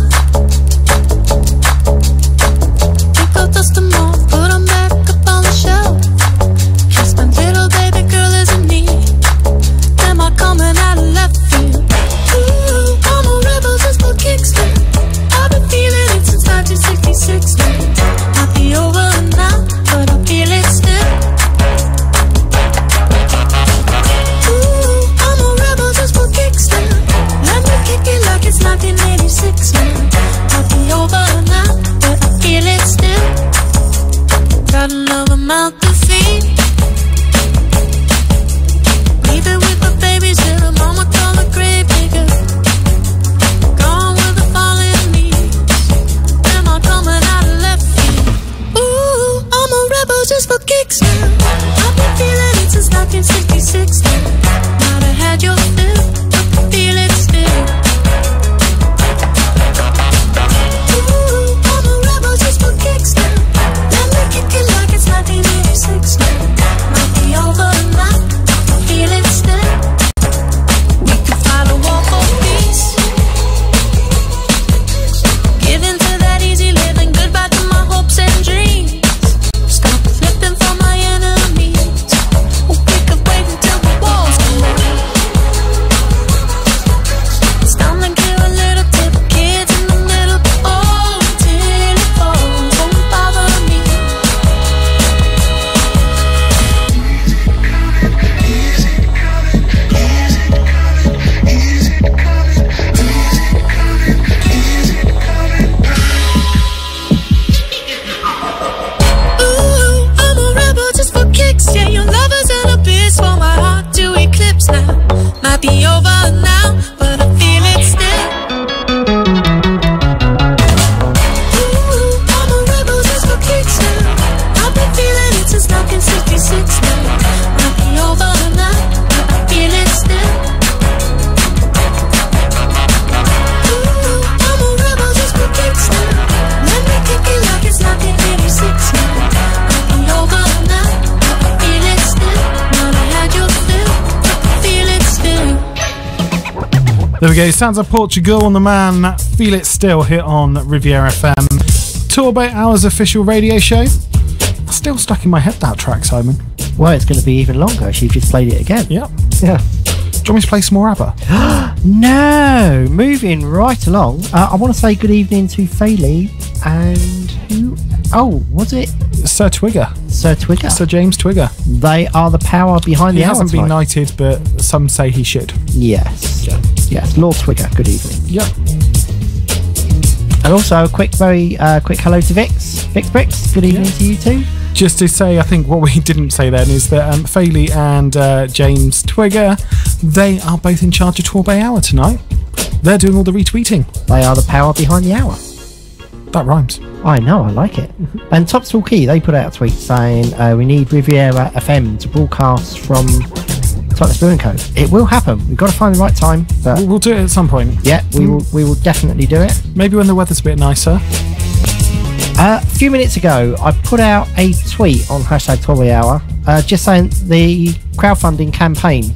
Pick up dust them off, put them back up on the shelf. Kiss my little baby girl is in need. Am I coming out of left field? Ooh, I'm a rebel just for kicks. I've been feeling it since 1966. Might be over now, but I feel it still. Ooh, I'm a rebel just for kicks. Let me kick it like it's 1986. Might be over now, but I feel it still. Got another mouth to feed. Leave it with the babies till the mama call the grave digger. Gone with the falling leaves. Am I coming out of left field? Ooh, I'm a rebel just for kicks now. I've been feeling it since 1966 now. Might have had your fill, but I feel it still. Ooh, I'm a rebel just for kicks now. Let me kick it like it's 1986 now. Might be over now, I feel it still. We could fight a war for peace. Give in to that easy living, goodbye to my hopes and dreams. Stop flipping for my enemies. We could wait until the walls come down. It's time to give a little tip, kids in the middle. Oh, till it falls, won't bother me. Ooh, I'm a rebel just for kicks. Yeah, your lovers and a bitch for my heart to eclipse now. Might be over now, but I feel it still. Ooh, I'm a rebel just for kicks now. I've been feeling it since 1966 now. Might be over now, but I feel it still. Ooh, I'm a rebel just for kicks now. Let me kick it like it's 1986 now. Might be over now, but I feel it still. Might have had your fill, but I feel it still. There we go. Sounds of Portugal on the Man. Feel It Still here on Riviera FM. Torbay Hour's official radio show. Still stuck in my head, that track, Simon. Well, it's going to be even longer. She just played it again. Yep. Yeah. Do you want me to play some more ABBA? No. Moving right along. I want to say good evening to Fayley and who? Oh, was it Sir Twigger. Sir Twigger? Sir James Twigger. They are the power behind He the hour hasn't been tonight. knighted, but some say he should. Yes. Yeah. Yes. Lord Twigger. Good evening. Yep. And also a quick, very quick hello to Vix. Vix Bricks. Good evening to you too. Just to say, I think what we didn't say then is that Faley and James Twigger, they are both in charge of Torbay Hour tonight. They're doing all the retweeting. They are the power behind the hour. That rhymes. I know, I like it. And Top Torquay, they put out a tweet saying we need Riviera FM to broadcast from Totnes Brewing Co. It will happen. We've got to find the right time. But we'll do it at some point. Yeah, we will definitely do it. Maybe when the weather's a bit nicer. A few minutes ago, I put out a tweet on #Torbay Hour just saying the crowdfunding campaign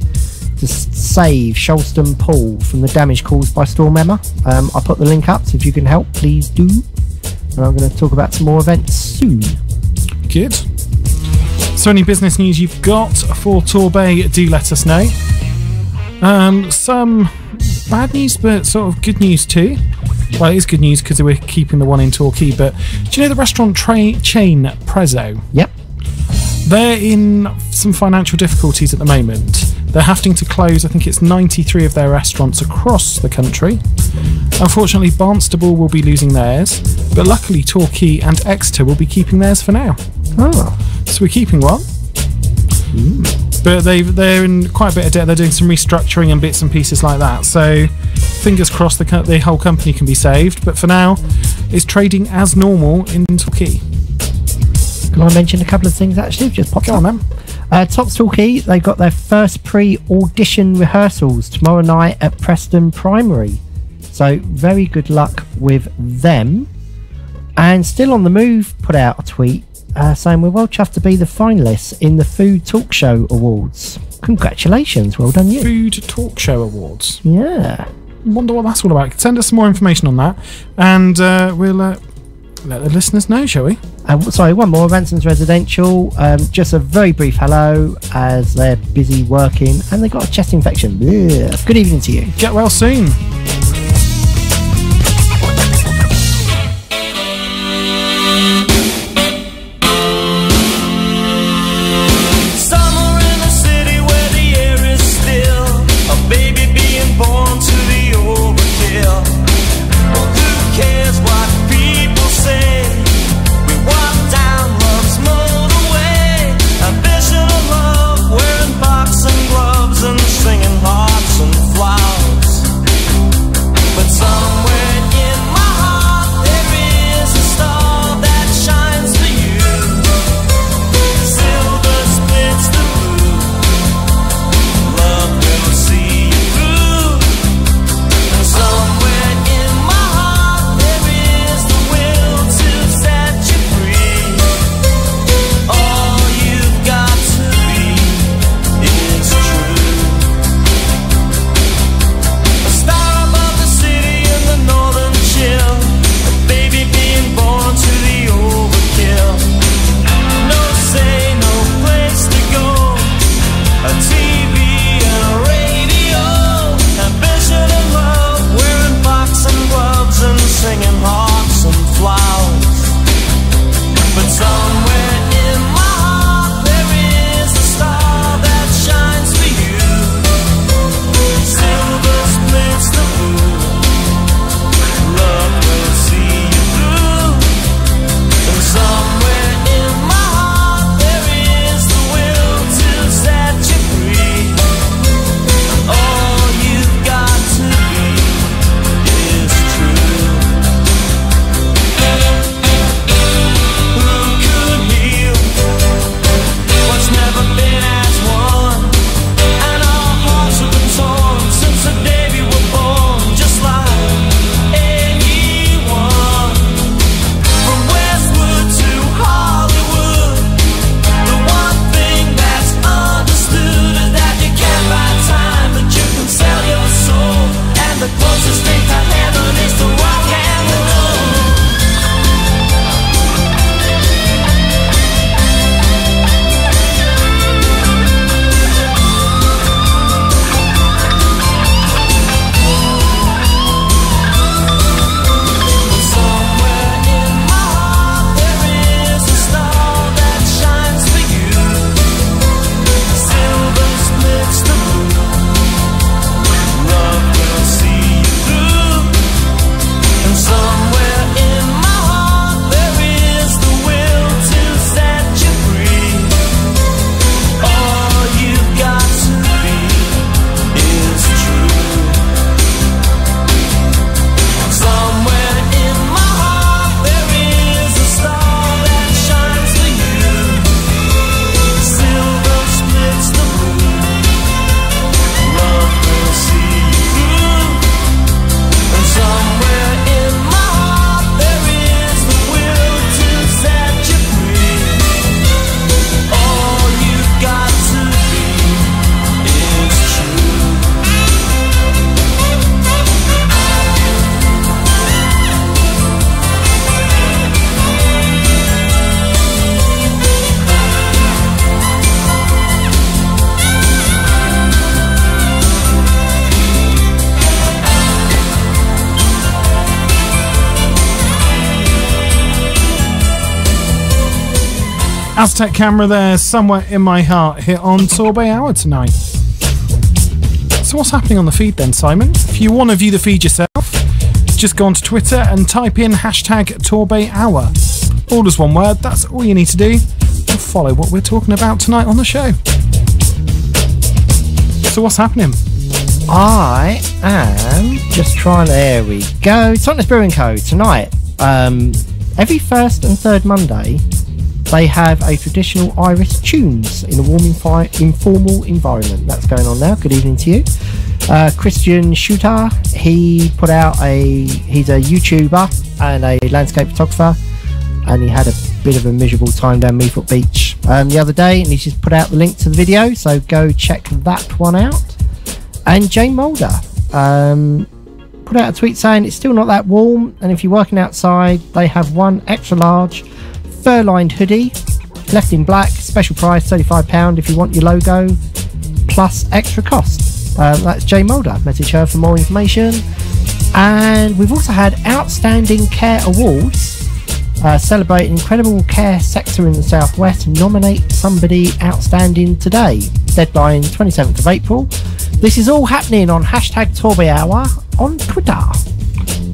to save Sholston Pool from the damage caused by Storm Emma. I put the link up, so if you can help, please do. And I'm going to talk about some more events soon. Good. So any business news you've got for Torbay, do let us know. Some bad news, but sort of good news too. Well, it is good news because we're keeping the one in Torquay, but do you know the restaurant chain Prezzo? Yep. They're in some financial difficulties at the moment. They're having to close, I think it's 93 of their restaurants across the country. Unfortunately, Barnstable will be losing theirs, but luckily Torquay and Exeter will be keeping theirs for now. Oh. So we're keeping one. But they're in quite a bit of debt. They're doing some restructuring and bits and pieces like that. So fingers crossed the whole company can be saved. But for now, it's trading as normal in Torquay. Can I mention a couple of things actually? Just popped on, man. Top Torquay, they've got their first pre-audition rehearsals tomorrow night at Preston Primary. So very good luck with them. And Still on the Move put out a tweet saying we're well chuffed to be the finalists in the Food Talk Show Awards. Congratulations, well done you. Food Talk Show Awards. Yeah. Wonder what that's all about. Send us some more information on that, and we'll let the listeners know, shall we? Sorry, one more. Ransom's Residential. Just a very brief hello as they're busy working and they've got a chest infection. Ugh. Good evening to you. Get well soon. Singing hearts and flowers. Aztec Camera there, Somewhere in My Heart, here on Torbay Hour tonight. So what's happening on the feed then, Simon? If you want to view the feed yourself, just go onto Twitter and type in hashtag Torbay Hour. All as one word, that's all you need to do to follow what we're talking about tonight on the show. So what's happening? I am just trying to, there we go. Totnes Brewing Co. tonight. Every first and third Monday, they have a traditional Irish tunes in a warm, informal environment. That's going on now. Good evening to you. Christian Shooter, he's a YouTuber and a landscape photographer, and he had a bit of a miserable time down Meaford Beach the other day, and he's just put out the link to the video, so go check that one out. And Jane Mulder put out a tweet saying it's still not that warm, and if you're working outside, they have one extra large fur-lined hoodie, left in black, special price £35 if you want your logo, plus extra cost. That's Jane Mulder. Message her for more information. And we've also had Outstanding Care Awards, celebrate an incredible care sector in the Southwest. Nominate somebody outstanding today. Deadline 27th of April. This is all happening on hashtag Torbay Hour on Twitter.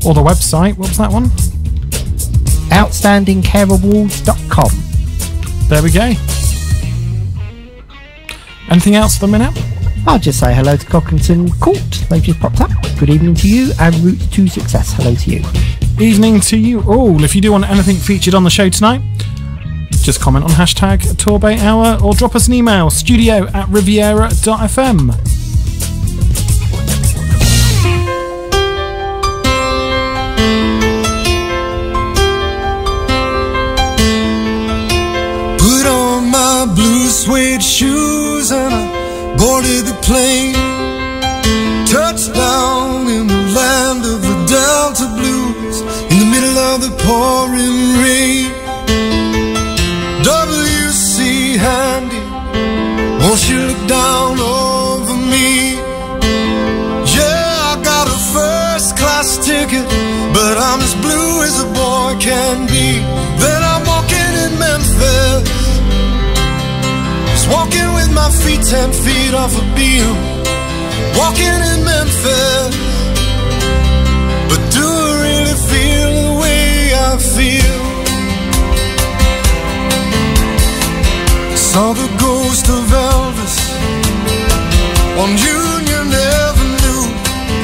Or the website, what was that one? OutstandingCareAwards.com. There we go. Anything else for the minute? I'll just say hello to Cockington Court. They've just popped up. Good evening to you, and route to success. Hello to you. Evening to you all. If you do want anything featured on the show tonight, just comment on hashtag Torbay Hour or drop us an email, studio@riviera.fm. Put on my blue suede shoes and I boarded the plane. Touchdown in the land of the Delta Blues, in the middle of the pouring rain. W.C. Handy, won't you look down over me? Yeah, I got a first class ticket, but I'm as blue as a boy can be. Then I'm walking in Memphis, just walking with my feet 10 feet off a beam. Walking in Memphis, but do I really feel the way I feel? Saw the ghost of Elvis on Union Avenue,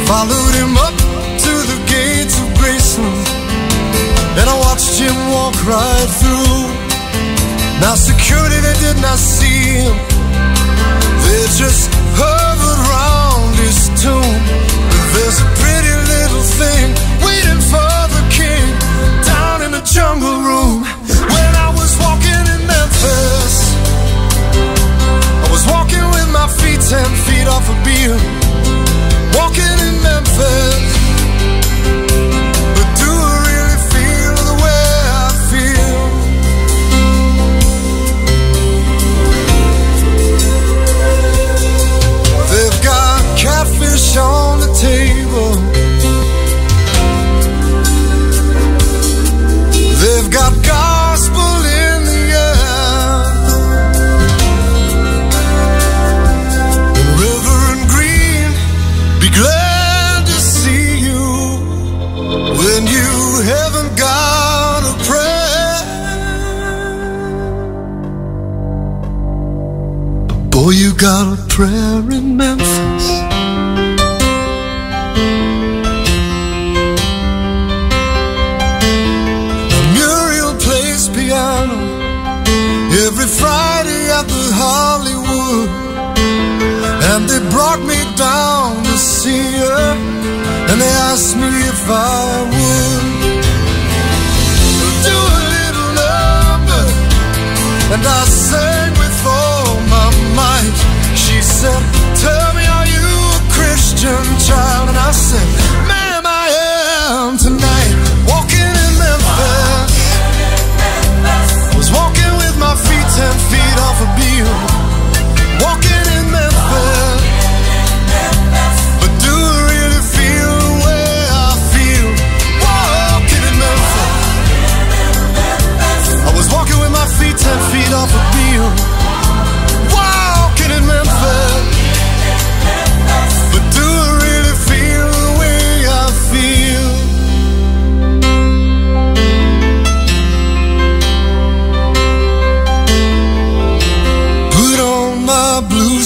followed him up to the gates of Graceland, and I watched him walk right through. Now security, they did not see him, they just hovered round his tomb. But there's a pretty little thing waiting for the king down in the jungle room. When I was walking in Memphis, I was walking with my feet 10 feet off a beam. Walking in Memphis, but do I really feel the way I feel? They've got catfish on the table, they've got gospel in the air. Reverend Green, be glad to see you when you haven't got a prayer. But boy, you got a prayer in Memphis. Muriel plays piano every Friday at the Hollywood, and they brought me down to see her, and they asked me if I would do a little number, and I sang with all my might. She said, tell me, are you a Christian child? And I said, ma'am, I am tonight. Walking in Memphis, I was walking with my feet 10 feet off a beam. Walking in Memphis, but do I really feel the way I feel? Walking in Memphis, I was walking with my feet 10 feet off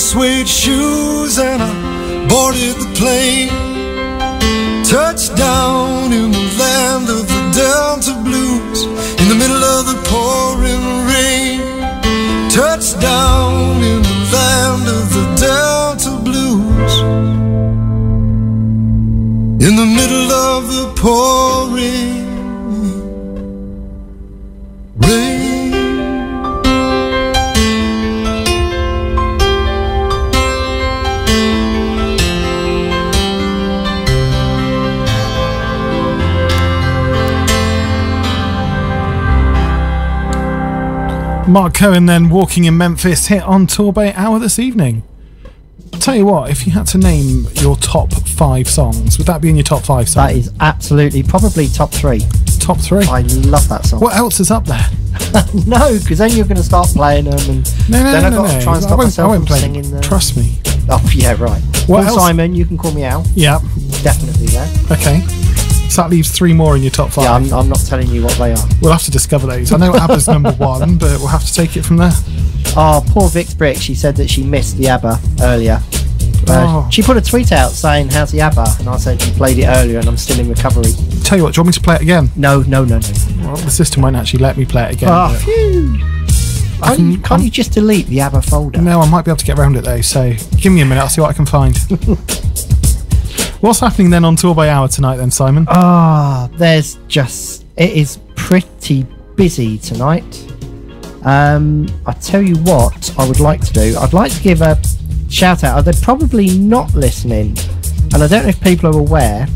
suede shoes and I boarded the plane. Touched down in the land of the Delta Blues, in the middle of the pouring rain. Touched down in the land of the Delta Blues, in the middle of the pouring rain. Mark Cohen then, Walking in Memphis, hit on Torbay Hour this evening. I'll tell you what, if you had to name your top 5 songs, would that be in your top 5 songs? That is absolutely, probably top 3. Top 3? I love that song. What else is up there? No, because then you're going to start playing them, and then I've got to try and stop myself from singing them. Trust me. Oh, yeah, right. What Paul else? Simon, You Can Call Me Al. Yeah. Definitely there. Okay. So that leaves 3 more in your top 5. Yeah, I'm not telling you what they are. We'll have to discover those. I know ABBA's number 1, but we'll have to take it from there. Oh, poor Vix Brick. She said that she missed the ABBA earlier. She put a tweet out saying, "How's the ABBA?" And I said, "You played it earlier and I'm still in recovery." Tell you what, do you want me to play it again? No. Well, the system won't actually let me play it again. Oh, phew. Can't you just delete the ABBA folder? No, I might be able to get around it though, so give me a minute, I'll see what I can find. What's happening then on Torbay Hour tonight then, Simon? It is pretty busy tonight. I tell you what I would like to do. I'd like to give a shout out. They're probably not listening, and I don't know if people are aware,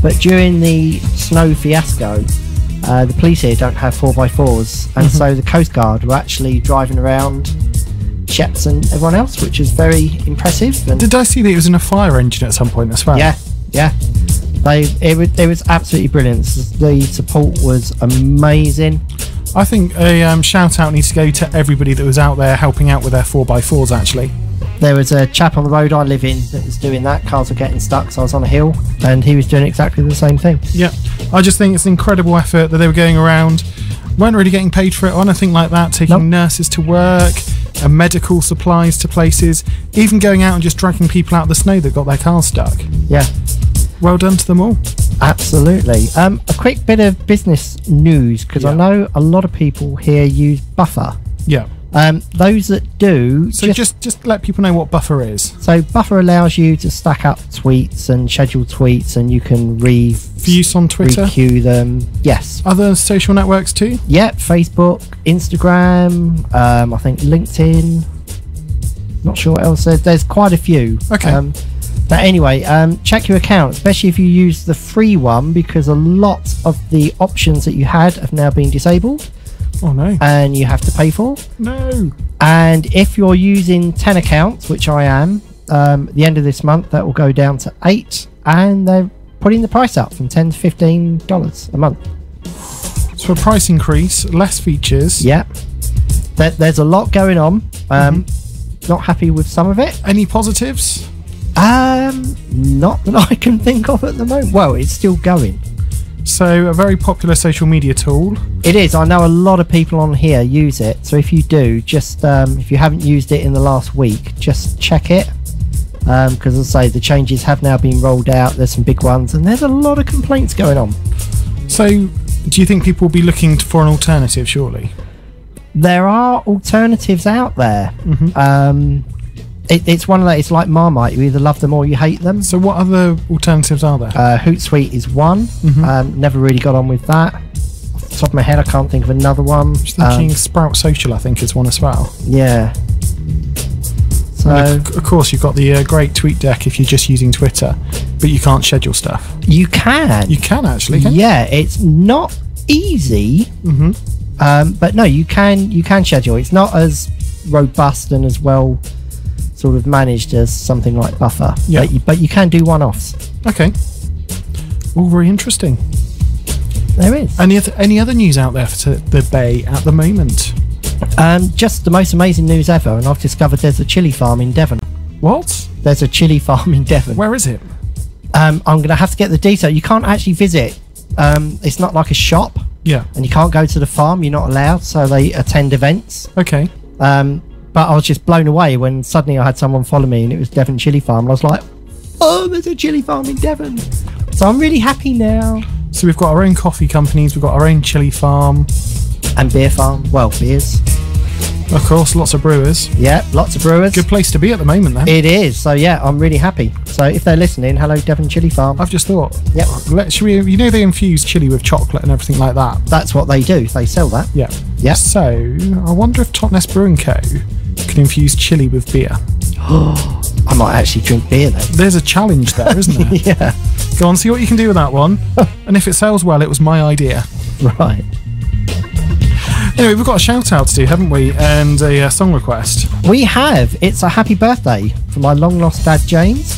but during the snow fiasco, the police here don't have 4x4s, and so the Coast Guard were actually driving around Sheps and everyone else, which is very impressive. And did I see that it was in a fire engine at some point as well? Yeah. It was absolutely brilliant. The support was amazing. I think a shout out needs to go to everybody that was out there helping out with their 4x4s actually. There was a chap on the road I live in that was doing that. Cars were getting stuck, so I was on a hill, and he was doing exactly the same thing. Yeah, I just think it's an incredible effort that they were going around, weren't really getting paid for it or anything like that, taking nurses to work and medical supplies to places, even going out and just dragging people out of the snow that got their cars stuck. Yeah. Well done to them all. Absolutely. A quick bit of business news, because I know a lot of people here use Buffer. Yeah. Those that do... So just let people know what Buffer is. So Buffer allows you to stack up tweets and schedule tweets, and you can for use on Twitter? requeue them. Yes. Other social networks too? Yeah, Facebook, Instagram, I think LinkedIn. Not sure what else. There's quite a few. Okay. But anyway, check your account, especially if you use the free one, because a lot of the options that you had have now been disabled. Oh no. And you have to pay for. No. And if you're using 10 accounts, which I am, at the end of this month, that will go down to 8, and they're putting the price up from $10 to $15 a month. So a price increase, less features. Yeah. There's a lot going on. Not happy with some of it. Any positives? Not that I can think of at the moment. Well, it's still going. So a very popular social media tool. It is. I know a lot of people on here use it. So if you do, just if you haven't used it in the last week, just check it. Because as I say, the changes have now been rolled out. There's some big ones, and there's a lot of complaints going on. So do you think people will be looking for an alternative, surely? There are alternatives out there. It's one of those, it's like Marmite, you either love them or you hate them. So what other alternatives are there? Hootsuite is one. Never really got on with that. Off the top of my head, I can't think of another one. Just thinking Sprout Social, I think, is one as well. Yeah. So of course, you've got the great TweetDeck if you're just using Twitter, but you can't schedule stuff. You can. You can actually. Can yeah, it's not easy. But no, you can schedule. It's not as robust and as well sort of managed as something like Buffer. Yeah. But you can do one-offs. Okay. All very interesting. There is. Any other news out there for the Bay at the moment? Just the most amazing news ever, and I've discovered there's a chili farm in Devon. What? There's a chili farm in Devon. Where is it? I'm going to have to get the detail. You can't actually visit. It's not like a shop. Yeah. And you can't go to the farm. You're not allowed. So they attend events. Okay. But I was just blown away when suddenly I had someone follow me and it was Devon Chili Farm. And I was like, oh, there's a chili farm in Devon. So I'm really happy now. So we've got our own coffee companies, we've got our own chili farm. And beer farm. Well, beers. Of course, lots of brewers. Yeah, lots of brewers. Good place to be at the moment then. It is. So yeah, I'm really happy. So if they're listening, hello Devon Chili Farm. I've just thought. Yep. Should we? You know they infuse chili with chocolate and everything like that. That's what they do. They sell that. Yeah. Yeah. So I wonder if Totnes Brewing Co. can infuse chili with beer. I might actually drink beer then. There's a challenge there, isn't there? Yeah. Go on, see what you can do with that one. And if it sells well, it was my idea. Right. Anyway, we've got a shout out to do, haven't we? And a song request. We have. It's a happy birthday for my long lost dad James,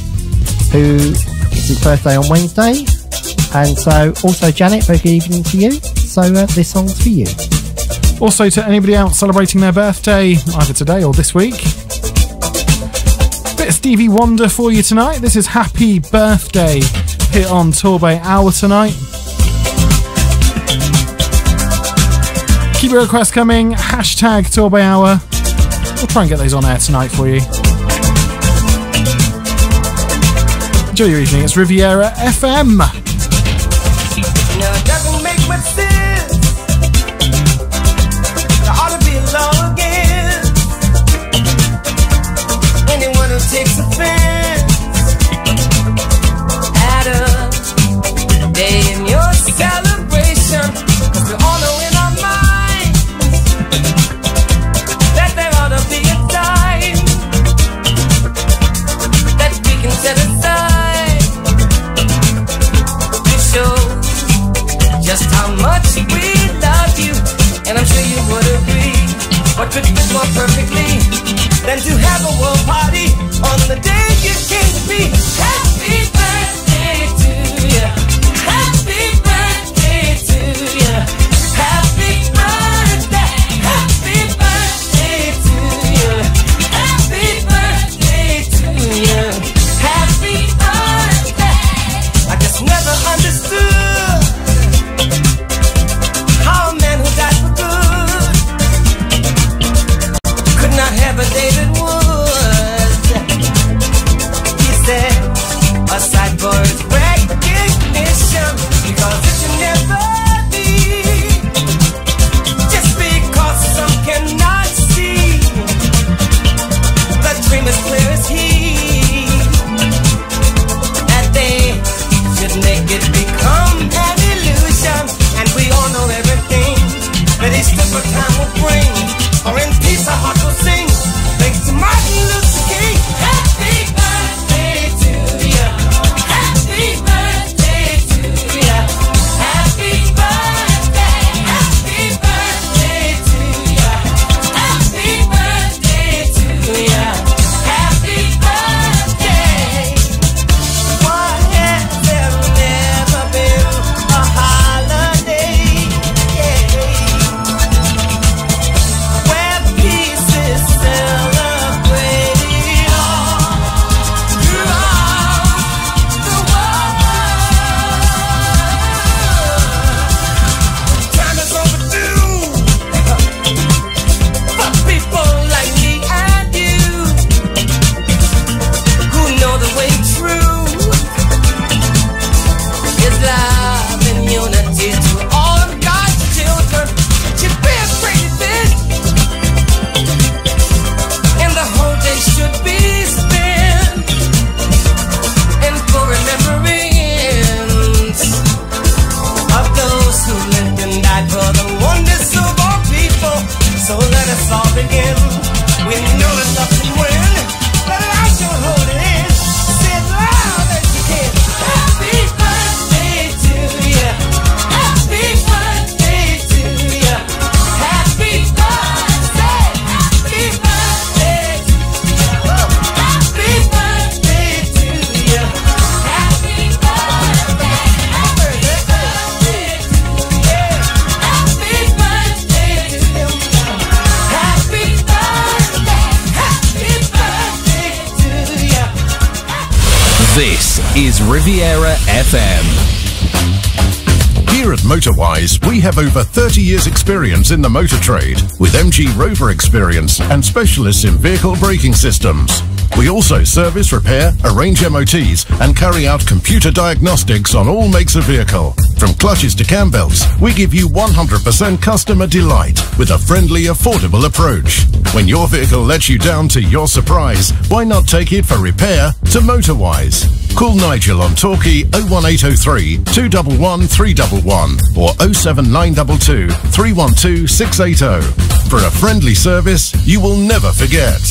who it's his birthday on Wednesday. And so also Janet, very good evening to you. So this song's for you. Also to anybody else celebrating their birthday, either today or this week. Bit of Stevie Wonder for you tonight. This is Happy Birthday here on Torbay Hour tonight. Keep your requests coming. Hashtag Torbay Hour. We'll try and get those on air tonight for you. Enjoy your evening. It's Riviera FM. Now it doesn't make much sense. There ought to be a law against anyone who takes offense at a day in your celebration. 'Cause we all know in our minds that there ought to be a time that we can set aside to show just how much we love you. And I'm sure you would agree, what could fit more perfectly than to have a world party on the day you came to be. Happy birthday to you. Happy birthday to you. Happy birthday. Happy birthday to you. Happy birthday to you. Happy birthday. I just never understood how a man who died for good could not have a David Wood. He said, aside for his recognition, because it should never be just because some cannot see the dream as clear as he, that they should make it become an illusion. And we all know everything that each different time will bring, or in peace our heart will sing. Thanks to Martin Luther King. Happy birthday to you. Happy birthday to you. Happy birthday. Happy birthday to you. Happy birthday to you. Happy birthday. Why has there never been a holiday? Where peace is celebrated all throughout the world. Time is overdue for people like me and you, who know the way true is love and unity to all of God's children. Should be a great event, and the whole day should be spent in full remembrance of those who lived and died for the wonders of all people. So let us all begin. We know that love can win. Let it out, don't hold it in. Say it loud as you can. Happy birthday to you. Happy birthday to you. Happy birthday. Happy birthday to you. Happy birthday to you. Happy birthday. Happy birthday to you. Happy birthday to you. Happy birthday. Happy birthday to you. This is Riviera FM. Here at Motorwise, we have over 30 years experience in the motor trade with MG Rover experience and specialists in vehicle braking systems. We also service, repair, arrange MOTs and carry out computer diagnostics on all makes of vehicle. From clutches to cam belts, we give you 100% customer delight with a friendly, affordable approach. When your vehicle lets you down to your surprise, why not take it for repair to Motorwise? Call Nigel on Torquay 01803 211 311 or 07922 312 680. For a friendly service you will never forget.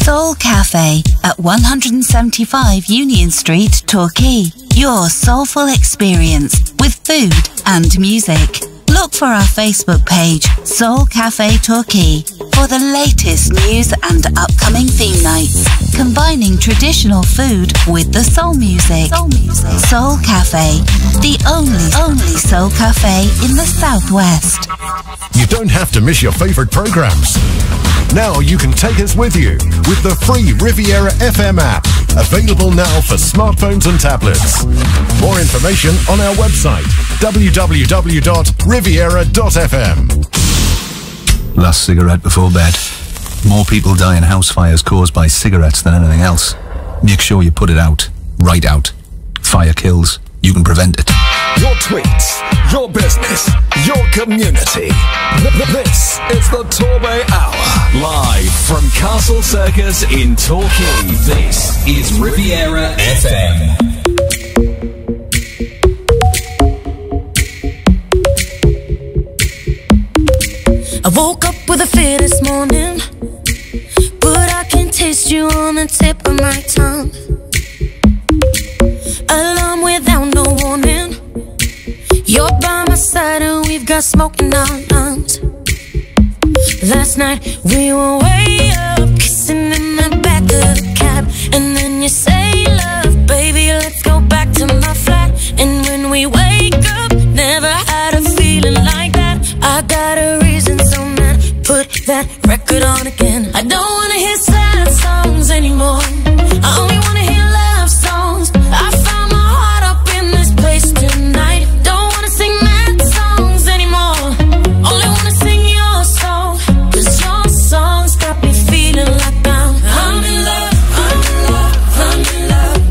Soul Cafe at 175 Union Street, Torquay. Your soulful experience with food and music. Look for our Facebook page, Soul Cafe Torquay, for the latest news and upcoming theme nights, combining traditional food with the soul music. Soul Cafe, the only soul cafe in the Southwest. You don't have to miss your favourite programmes. Now you can take us with you with the free RivieraFM app, available now for smartphones and tablets. More information on our website, www.riviera.fm. Last cigarette before bed. More people die in house fires caused by cigarettes than anything else. Make sure you put it out, right out. Fire kills, you can prevent it. Your tweets, your business, your community. This is the Torbay Hour. Live from Castle Circus in Torquay. This is Riviera FM. I woke up with a fear this morning, but I can taste you on the tip of my tongue. Alarm without no warning. You're by my side and we've got smoke in our lungs. Last night we were way up, kissing in the back of the cab. And then you say, love, baby, let's go back to my flat. And when we wake up, never had a feeling like that. I got a reason, so man, put that record on again. I don't wanna hear sad songs anymore. I only wanna hear love songs. I found my heart up in this place tonight. Don't wanna sing mad songs anymore. Only wanna sing your song. Cause your songs got me feeling like I'm in love, I'm in love, I'm in love.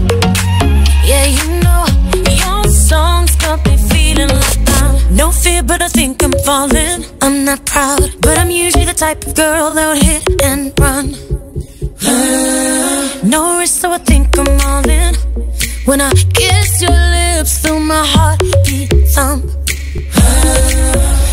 Yeah, you know, your songs got me feeling like no fear, but I think I'm falling. I'm not proud, but I'm usually the type of girl that would hit and run. No risk, so I think I'm all in. When I kiss your lips, feel my heartbeat thump.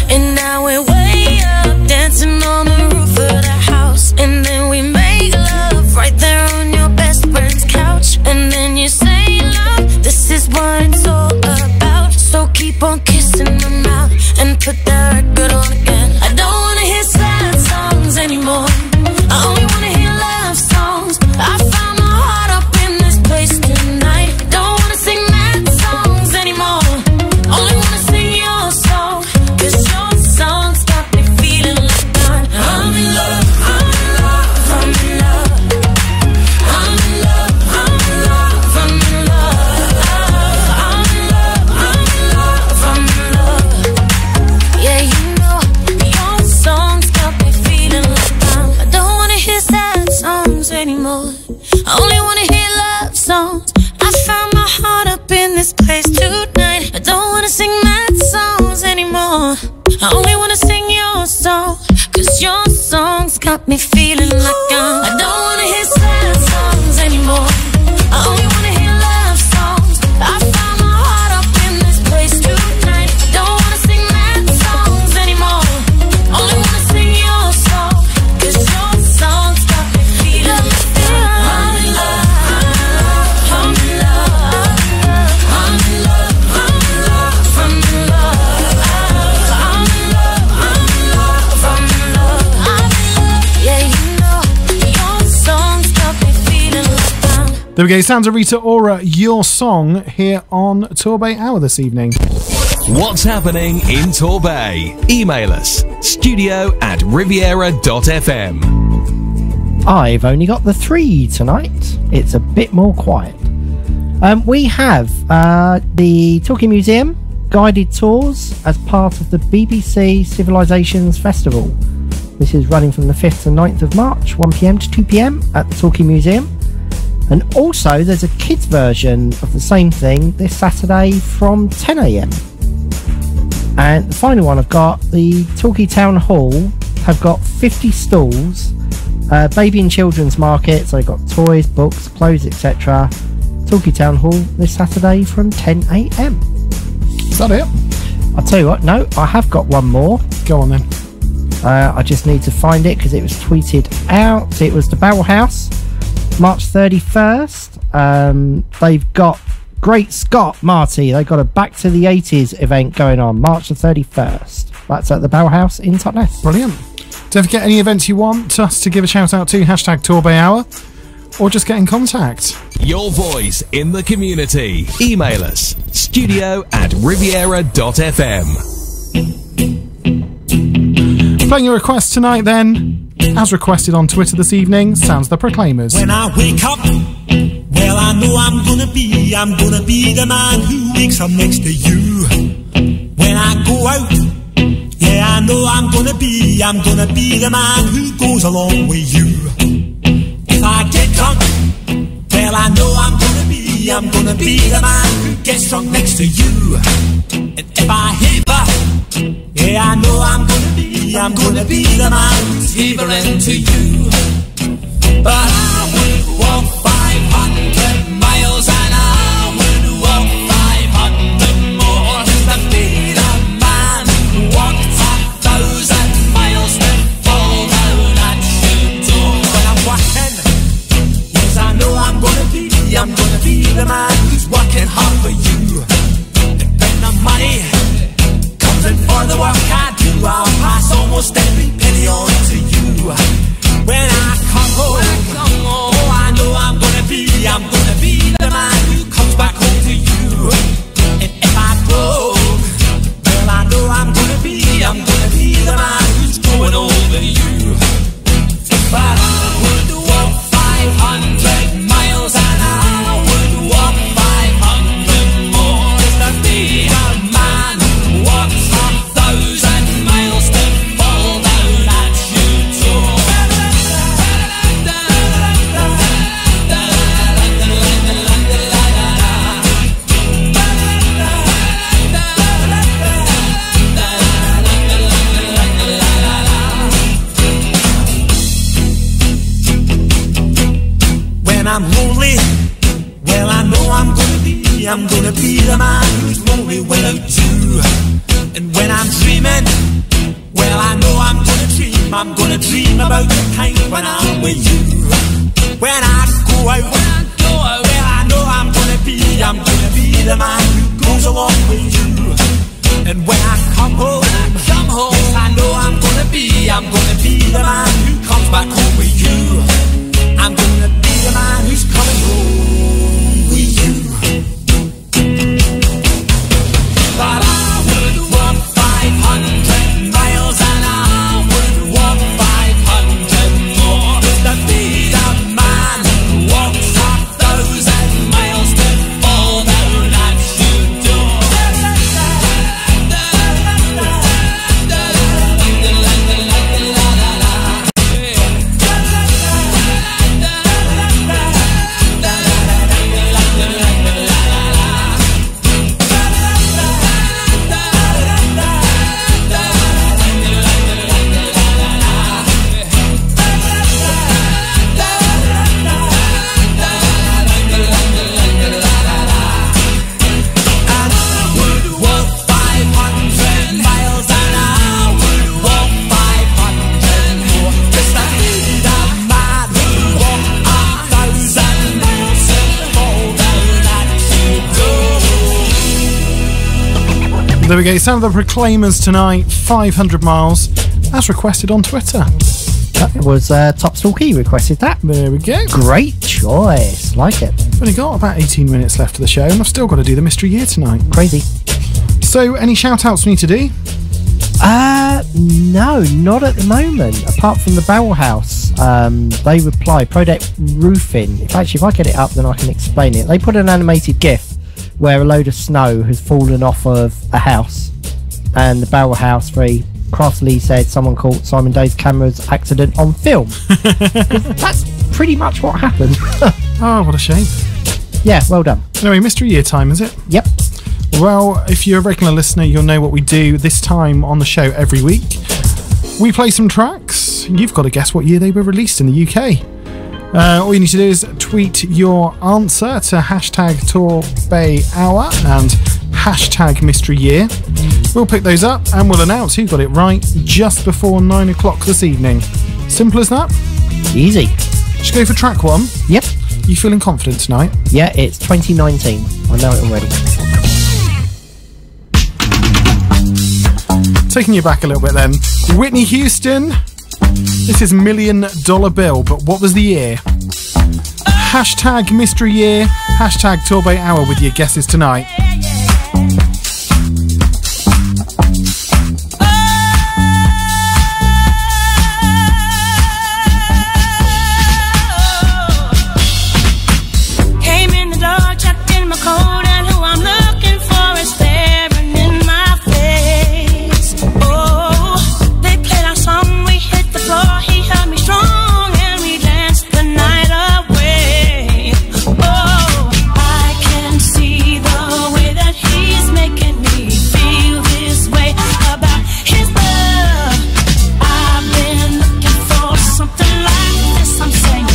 And now we're way up, dancing on the roof of the house. And then we make love right there on your best friend's couch. And then you say, love, this is what it's all about. So keep on kissing my mouth and put that record on again. I don't wanna hear sad songs anymore. I only wanna hear love songs. I found my heart up in this place tonight. Don't wanna sing mad songs anymore. Only wanna sing your song. Cause your songs got me feeling like I'm in love, I'm in love, I'm in love. I'm in love, I'm in love, I'm in love. I'm in love, I'm in love, I'm in love. Yeah, you know, your songs got me feeling like I don't wanna hear sad songs anymore. I only wanna hear love songs. I found my heart up in this place tonight. I don't wanna sing mad songs anymore. I only wanna sing your song. Cause your songs got me feeling like I don't wanna hear sad songs anymore. I only wanna hear love songs. I found my heart up in this place tonight. I don't wanna sing mad songs anymore. Only wanna sing your song. Cause your songs got me feeling like I'm in love, I'm in love, I'm in love, I'm in love, I'm in love, I'm in love, I'm in love, I'm in love, I'm in love. Yeah, you know, your songs got me feeling like I'm. There we go, sounds of Rita Ora, Your Song, here on Torbay Hour this evening. What's happening in Torbay? Email us, studio@riviera.fm. I've only got the 3 tonight. It's a bit more quiet. We have the Torquay Museum guided tours as part of the BBC Civilisations Festival. This is running from the 5th to 9th of March, 1pm to 2pm at the Torquay Museum. And also there's a kids version of the same thing this Saturday from 10am. And the final one I've got, the Torquay Town Hall have got 50 stalls, baby and children's market, so they've got toys, books, clothes, etc. Torquay Town Hall this Saturday from 10am. Is that it? I'll tell you what, no, I have got one more. Go on then. I just need to find it because it was tweeted out. It was the Barrel House, March 31st. They've got Great Scott, Marty. They've got a Back to the 80s event going on March the 31st. That's at the Barrel House in Totnes. Brilliant. Don't forget any events you want us to give a shout out to, hashtag Torbay Hour, or just get in contact. Your voice in the community. Email us, studio@riviera.fm. Playing your request tonight then, as requested on Twitter this evening, sounds The Proclaimers. When I wake up, well, I know I'm gonna be the man who wakes up next to you. When I go out, yeah, I know I'm gonna be the man who goes along with you. If I get drunk, well, I know I'm gonna be the man who gets drunk next to you. And if I heaver, yeah, I know I'm gonna be the man who's heavering to you. But I would walk 500 miles and I would walk 500 more just to be the man who walked 1,000 miles to fall down at your door. When I'm working, yes, I know I'm gonna be the man who's working hard for you. And when the money comes in for the work I do, I'll pass almost every penny on to you. When I come home, oh, I know I'm gonna be the man who comes back home to you. And if I go, well, I know I'm gonna be the man who's going over you. But I would walk 500 miles and I would walk 500 more just to be the man who walks 1,000 miles to fall down at your door. When I'm lonely, well, I know I'm gonna be the man who's lonely without you. And when I'm dreaming, well, I know I'm gonna dream about the time when I'm with you. When I go out, well, I know I'm gonna be the man who goes along with you. And when I come home, yes, I know I'm gonna be the man who comes back home with you. I'm gonna be the man who's coming home with you. But I would walk 500 miles and I would walk 500 more just to be the man who walks 1,000 miles to fall down at your door. There we go, sound of The Proclaimers tonight, 500 miles, as requested on Twitter. That was Top Stalky requested that. There we go. Great choice, like it. I've only got about 18 minutes left of the show and I've still got to do the mystery year tonight. Crazy. So, any shout outs we need to do? No, not at the moment. Apart from the Barrel House they reply, Prodec Roofing. Actually, if I get it up, then I can explain it. They put an animated GIF where a load of snow has fallen off of a house, and the Barrel House very craftily said someone caught Simon Day's camera's accident on film. That's pretty much what happened. Oh, what a shame. Yeah, well done. Anyway, Mystery Year time, is it? Yep. Well, if you're a regular listener, you'll know what we do this time on the show every week. We play some tracks. You've got to guess what year they were released in the UK. All you need to do is tweet your answer to hashtag Torbay Hour and hashtag Mystery Year. We'll pick those up and we'll announce who got it right just before 9 o'clock this evening. Simple as that. Easy. Should go for track one? Yep. You feeling confident tonight? Yeah, it's 2019. I know it already. Taking you back a little bit then. Whitney Houston. This is $1 Million Bill, but what was the year? Hashtag Mystery Year, hashtag Torbay Hour with your guesses tonight. Came in the door, checked in my code, and who I'm looking for is staring in my face. Oh, they played our song, we hit the floor, he held me strong, and we danced the night away. Oh, I can see the way that he's making me feel this way about his love. I've been looking for something like this, I'm saying.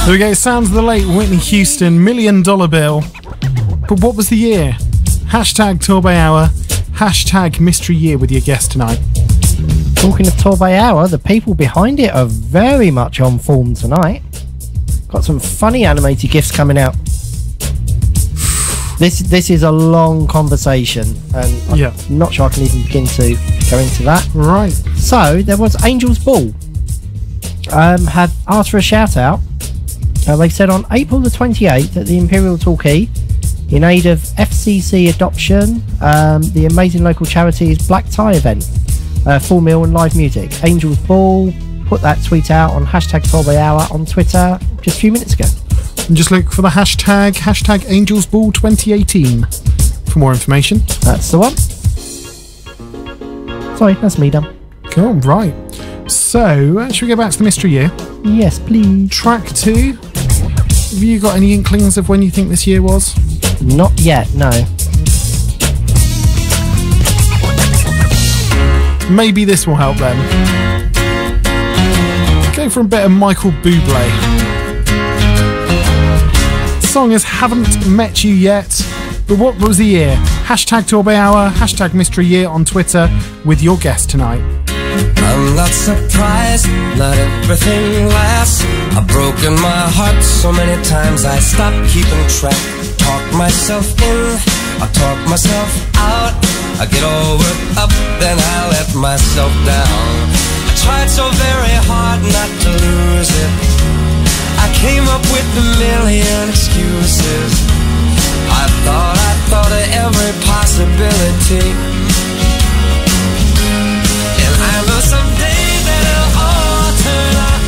There we go, sounds of the late Whitney Houston, $1 Million Bill. But what was the year? Hashtag Torbay Hour, hashtag Mystery Year with your guest tonight. Talking of Torbay Hour, the people behind it are very much on form tonight. Got some funny animated GIFs coming out. This is a long conversation, and I'm not sure I can even begin to go into that. Right. So, there was Angel's Ball. Have asked for a shout out. They said on April the 28th at the Imperial Torquay, in aid of FCC adoption, the amazing local charity is Black Tie event, full meal and live music. Angel's Ball, put that tweet out on hashtag Torbay Hour on Twitter just a few minutes ago. And just look for the hashtag AngelsBall 2018 for more information. That's the one. Sorry, that's me done. Cool, right. So, should we go back to the mystery year? Yes, please. Track 2. Have you got any inklings of when you think this year was? Not yet, no. Maybe this will help then. Go for a bit of Michael Bublé. The song is Haven't Met You Yet. But what was the year? Hashtag Torbay Hour, hashtag Mystery Year on Twitter with your guest tonight. I'm not surprised, not everything lasts. I've broken my heart so many times I stopped keeping track. Talk myself in, I talk myself out. I get all worked up, then I let myself down. I tried so very hard not to lose it. I came up with a million excuses. I thought of every possibility. And I know someday that it'll all turn out.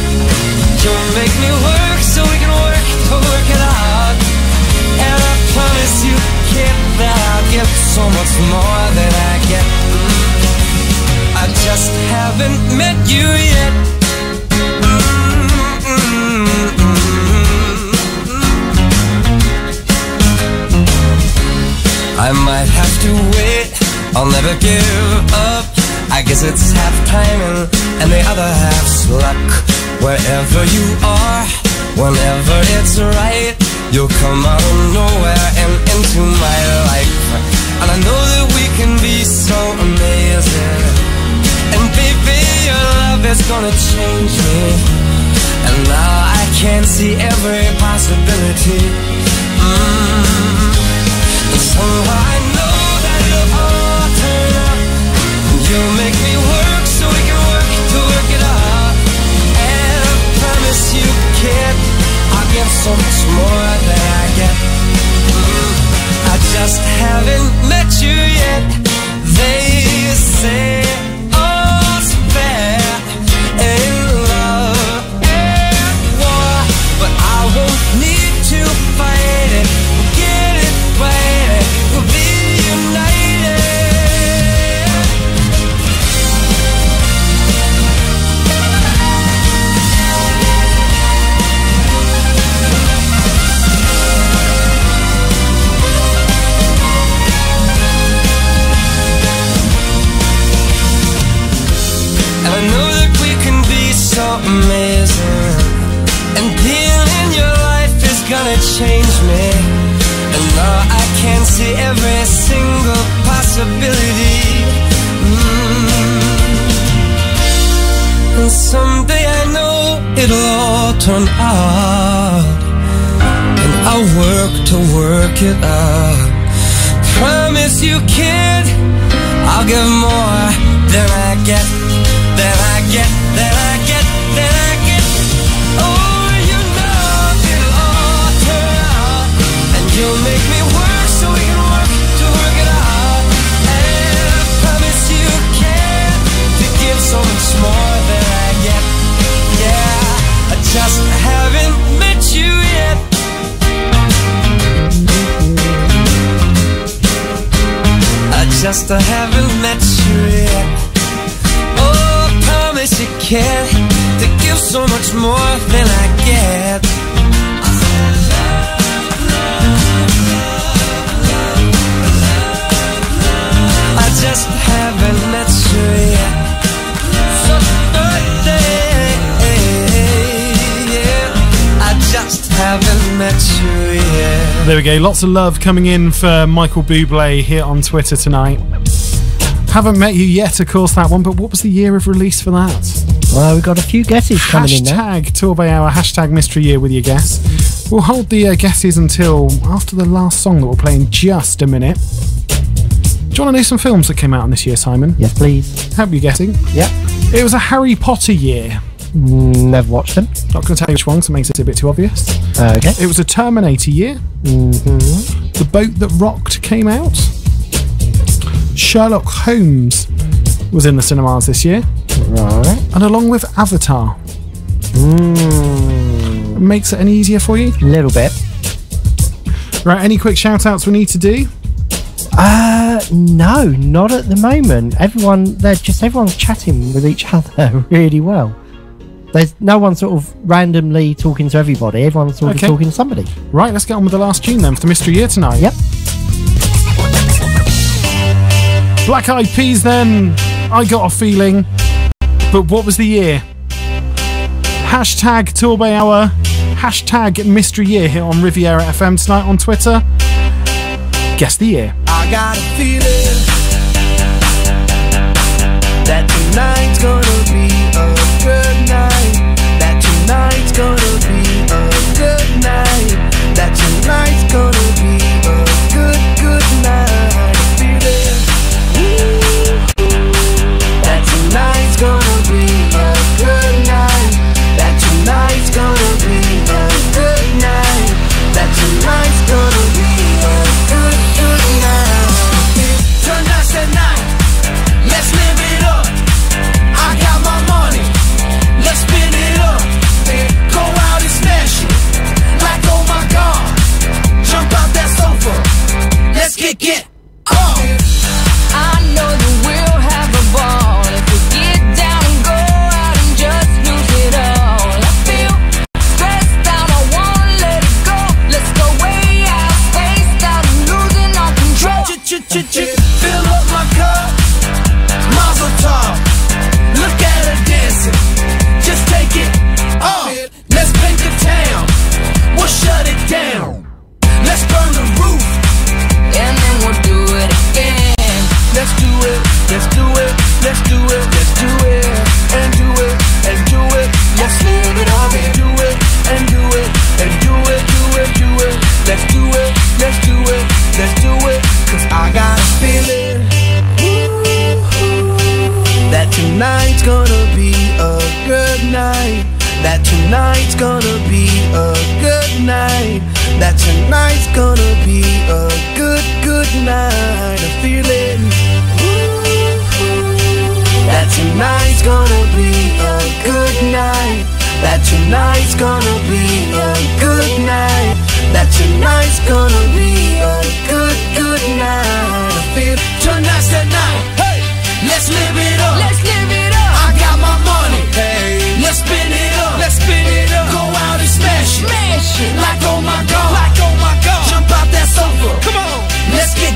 You'll make me work so we can work to work it out. And I promise you, kid, that I'll give so much more than I get. I just haven't met you yet. I might have to wait, I'll never give up. I guess it's half timing and the other half's luck. Wherever you are, whenever it's right, you'll come out of nowhere and into my life. And I know that we can be so amazing. And baby, your love is gonna change me. And now I can see every possibility. And somehow I know that it'll all turn out. You'll make me work so we can work to work it out. And I promise you, kid, I'll give so much more than I get. I just haven't met you yet. They say all's fair in love and war, but I won't need to fight it. We'll get it right, we'll be united. And I know that we can be so amazing. And being in your life is gonna change me. And now I can see every single possibility. And someday I know it'll all turn out. And I'll work to work it out. Promise you, kid, I'll give more than I get. Then I get, then I get, then I get. Oh, you know it'll all turn out. And you'll make me work so we can work to work it out. And I promise you can to give so much more than I get. Yeah, I just haven't met you yet. I just haven't met you yet. You care to give so much more than I get. I just haven't met you yet. So birthday, yeah. I just haven't met you yet. There we go, lots of love coming in for Michael Bublé here on Twitter tonight. Haven't met you yet, of course, that one, but what was the year of release for that? Well, we've got a few guesses coming in now. Hashtag Torbay Hour, hashtag Mystery Year with your guess. We'll hold the guesses until after the last song that we'll play in just a minute. Do you want to know some films that came out in this year, Simon? Yes, please. Help you guessing? Yeah. It was a Harry Potter year. Never watched them. Not going to tell you which one, so it makes it a bit too obvious. Okay. It was a Terminator year. The Boat That Rocked came out. Sherlock Holmes was in the cinemas this year. Right. And along with Avatar. Makes it any easier for you? A little bit. Right, any quick shout-outs we need to do? No, not at the moment. Everyone's chatting with each other really well. There's no one sort of randomly talking to everybody. Everyone's sort of talking to somebody. Right, let's get on with the last tune then for the Mystery Year tonight. Yep. Black Eyed Peas then, I Got a Feeling. But what was the year? Hashtag Torbay Hour, hashtag Mystery Year here on Riviera FM tonight on Twitter. Guess the year. I got a feeling that tonight's gonna be a good night. That tonight's gonna be a good night. That tonight's gonna be a good night. Feeling that tonight's gonna be a good night. That tonight's gonna be a good night. That tonight's gonna be a good night. Tonight's the night. Let's live it up. I got my money. Let's spin it up. Go out and smash it. Like oh my God. Jump out that sofa. Let's get up. I know that we'll have a ball if we get down and go out and just lose it all. I feel stressed out, I wanna let it go. Let's go way out, spaced out and losing our control. Fill up my cup, Mazel tov. Look at her dancing, just take it off. Let's paint the town, we'll shut it down. Let's burn the roof, and then we'll do it again. Let's do it, let's do it, let's do it, let's do it, and do it, and do it. Let's live it up and do it, and do it, and do it, do it, do it. Let's do it, let's do it, let's do it. Cause I got a feeling that tonight's gonna be a good night. That tonight's gonna be a good night. That tonight's gonna be a good night. A feeling that tonight's gonna be a good night. That tonight's gonna be a good night. That tonight's gonna be a good night. I feel tonight's the night. Hey, let's live it up. Let's live it up. I got my money. Hey, let's spin it up. Let's spin it up. Go out and smash it. Smash it. Like oh my God. Like oh my God. Jump out that sofa. Come on. Let's get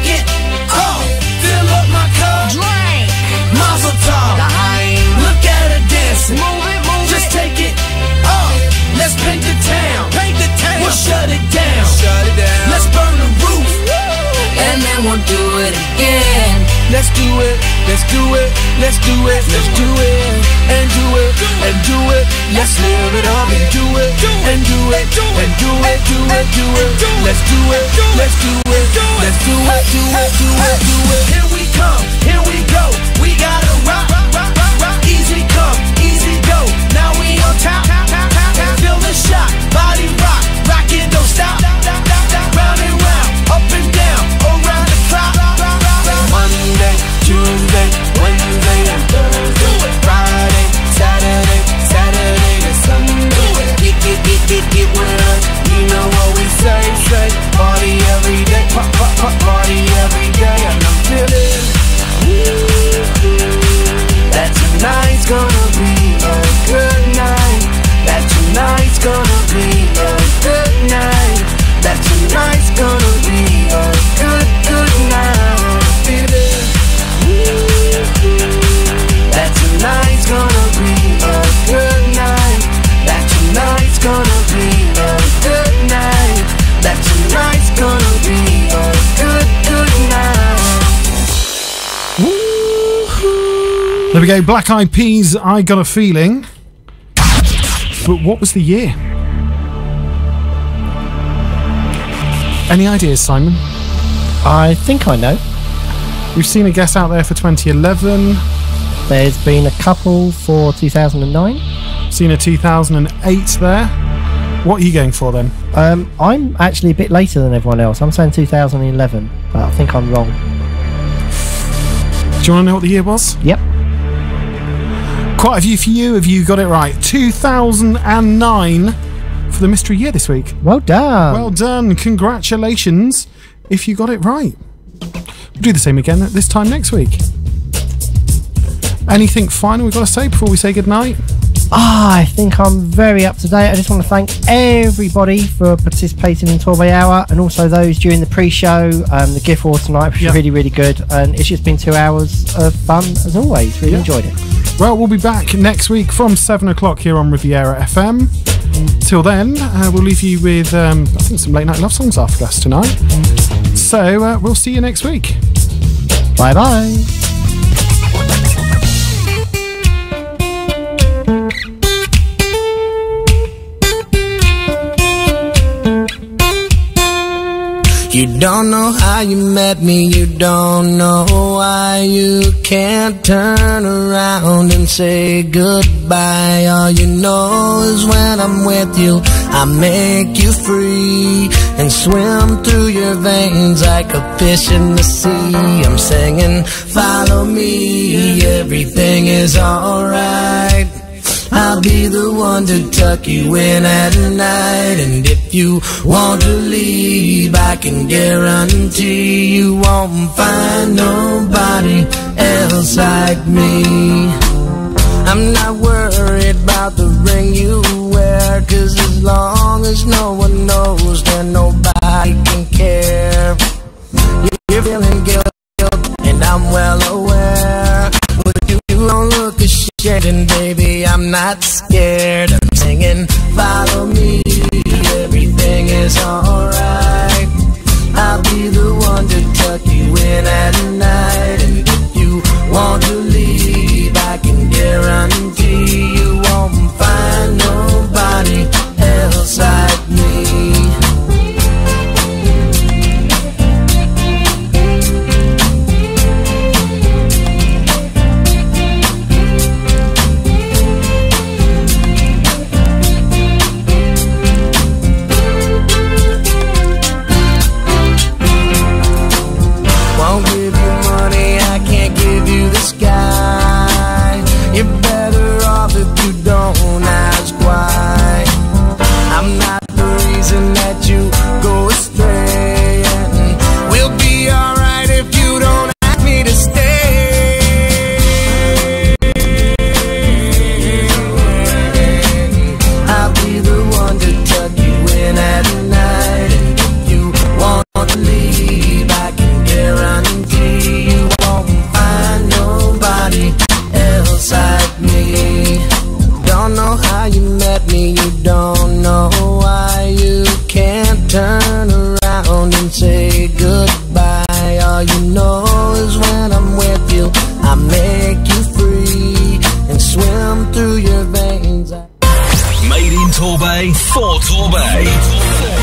up. Fill up my cup. Drink. Mazel tov. Look at her dancing. Move it, move Just it. take it up. Let's paint the town. Paint the town. We'll shut it down. Shut it down. Let's burn the roof. And then we'll do it again. Let's do it, let's do it, let's do it, let's do it, and do it, and do it. Let's live it up and do it, and do it, and do it, do it, do it. Let's do it, let's do it, let's do it, do it, do it, do it. Here we come, here we go. We gotta rock, rock, rock, rock. Easy come, easy go. Now we on top, feel the shot, body rock, rockin' don't stop. Round and round, up and down, around the clock. Monday, Tuesday, Wednesday, and Thursday, Friday, Saturday, Saturday to Sunday. Get with us, you know what we say. Party every day, party every day, and I'm feeling that tonight's gonna be a good night. That tonight's gonna be a good night. That tonight's gonna be a good night. Feeling that tonight's gonna be a good night. That tonight's gonna be a good night. That tonight's gonna be a good night. There we go, Black Eyed Peas, I Got a Feeling. But what was the year? Any ideas, Simon? I think I know. We've seen a guess out there for 2011. There's been a couple for 2009. Seen a 2008 there. What are you going for then? I'm actually a bit later than everyone else. I'm saying 2011, but I think I'm wrong. Do you want to know what the year was? Yep. Quite a few for you. Have you got it right? 2009 for the mystery year this week. Well done. Well done. Congratulations if you got it right. We'll do the same again at this time next week. Anything final we've got to say before we say goodnight? I think I'm very up to date. I just want to thank everybody for participating in Torbay Hour, and also those during the pre-show. The gift war tonight was really, really good, and it's just been 2 hours of fun as always. Really enjoyed it. Well, we'll be back next week from 7 o'clock here on Riviera FM. Till then, we'll leave you with I think some late night love songs after us tonight. So we'll see you next week. Bye bye. You don't know how you met me, you don't know why you can't turn around and say goodbye. All you know is when I'm with you, I make you free and swim through your veins like a fish in the sea. I'm singing, follow me, everything is alright. I'll be the one to tuck you in at night. And if you want to leave, I can guarantee you won't find nobody else like me. I'm not worried about the ring you wear, 'cause as long as no one knows, then nobody can care. You're feeling guilt, and I'm well aware, but you don't look ashamed, and baby, I'm not scared. I'm singing, follow me, everything is alright. I'll be the one to tuck you in at night. And if you want to leave, I can guarantee you won't find nobody else like me. You're better off if you don't ask why. I'm not the reason that you go astray, and we'll be alright if you don't ask me to stay. I'll be the one to tuck you in at night, and if you want to leave, I can guarantee you won't find nobody else like me. Don't know how you met me, you don't know why you can't turn around and say goodbye. All you know is when I'm with you, I make you free and swim through your veins. Made in Torbay for Torbay.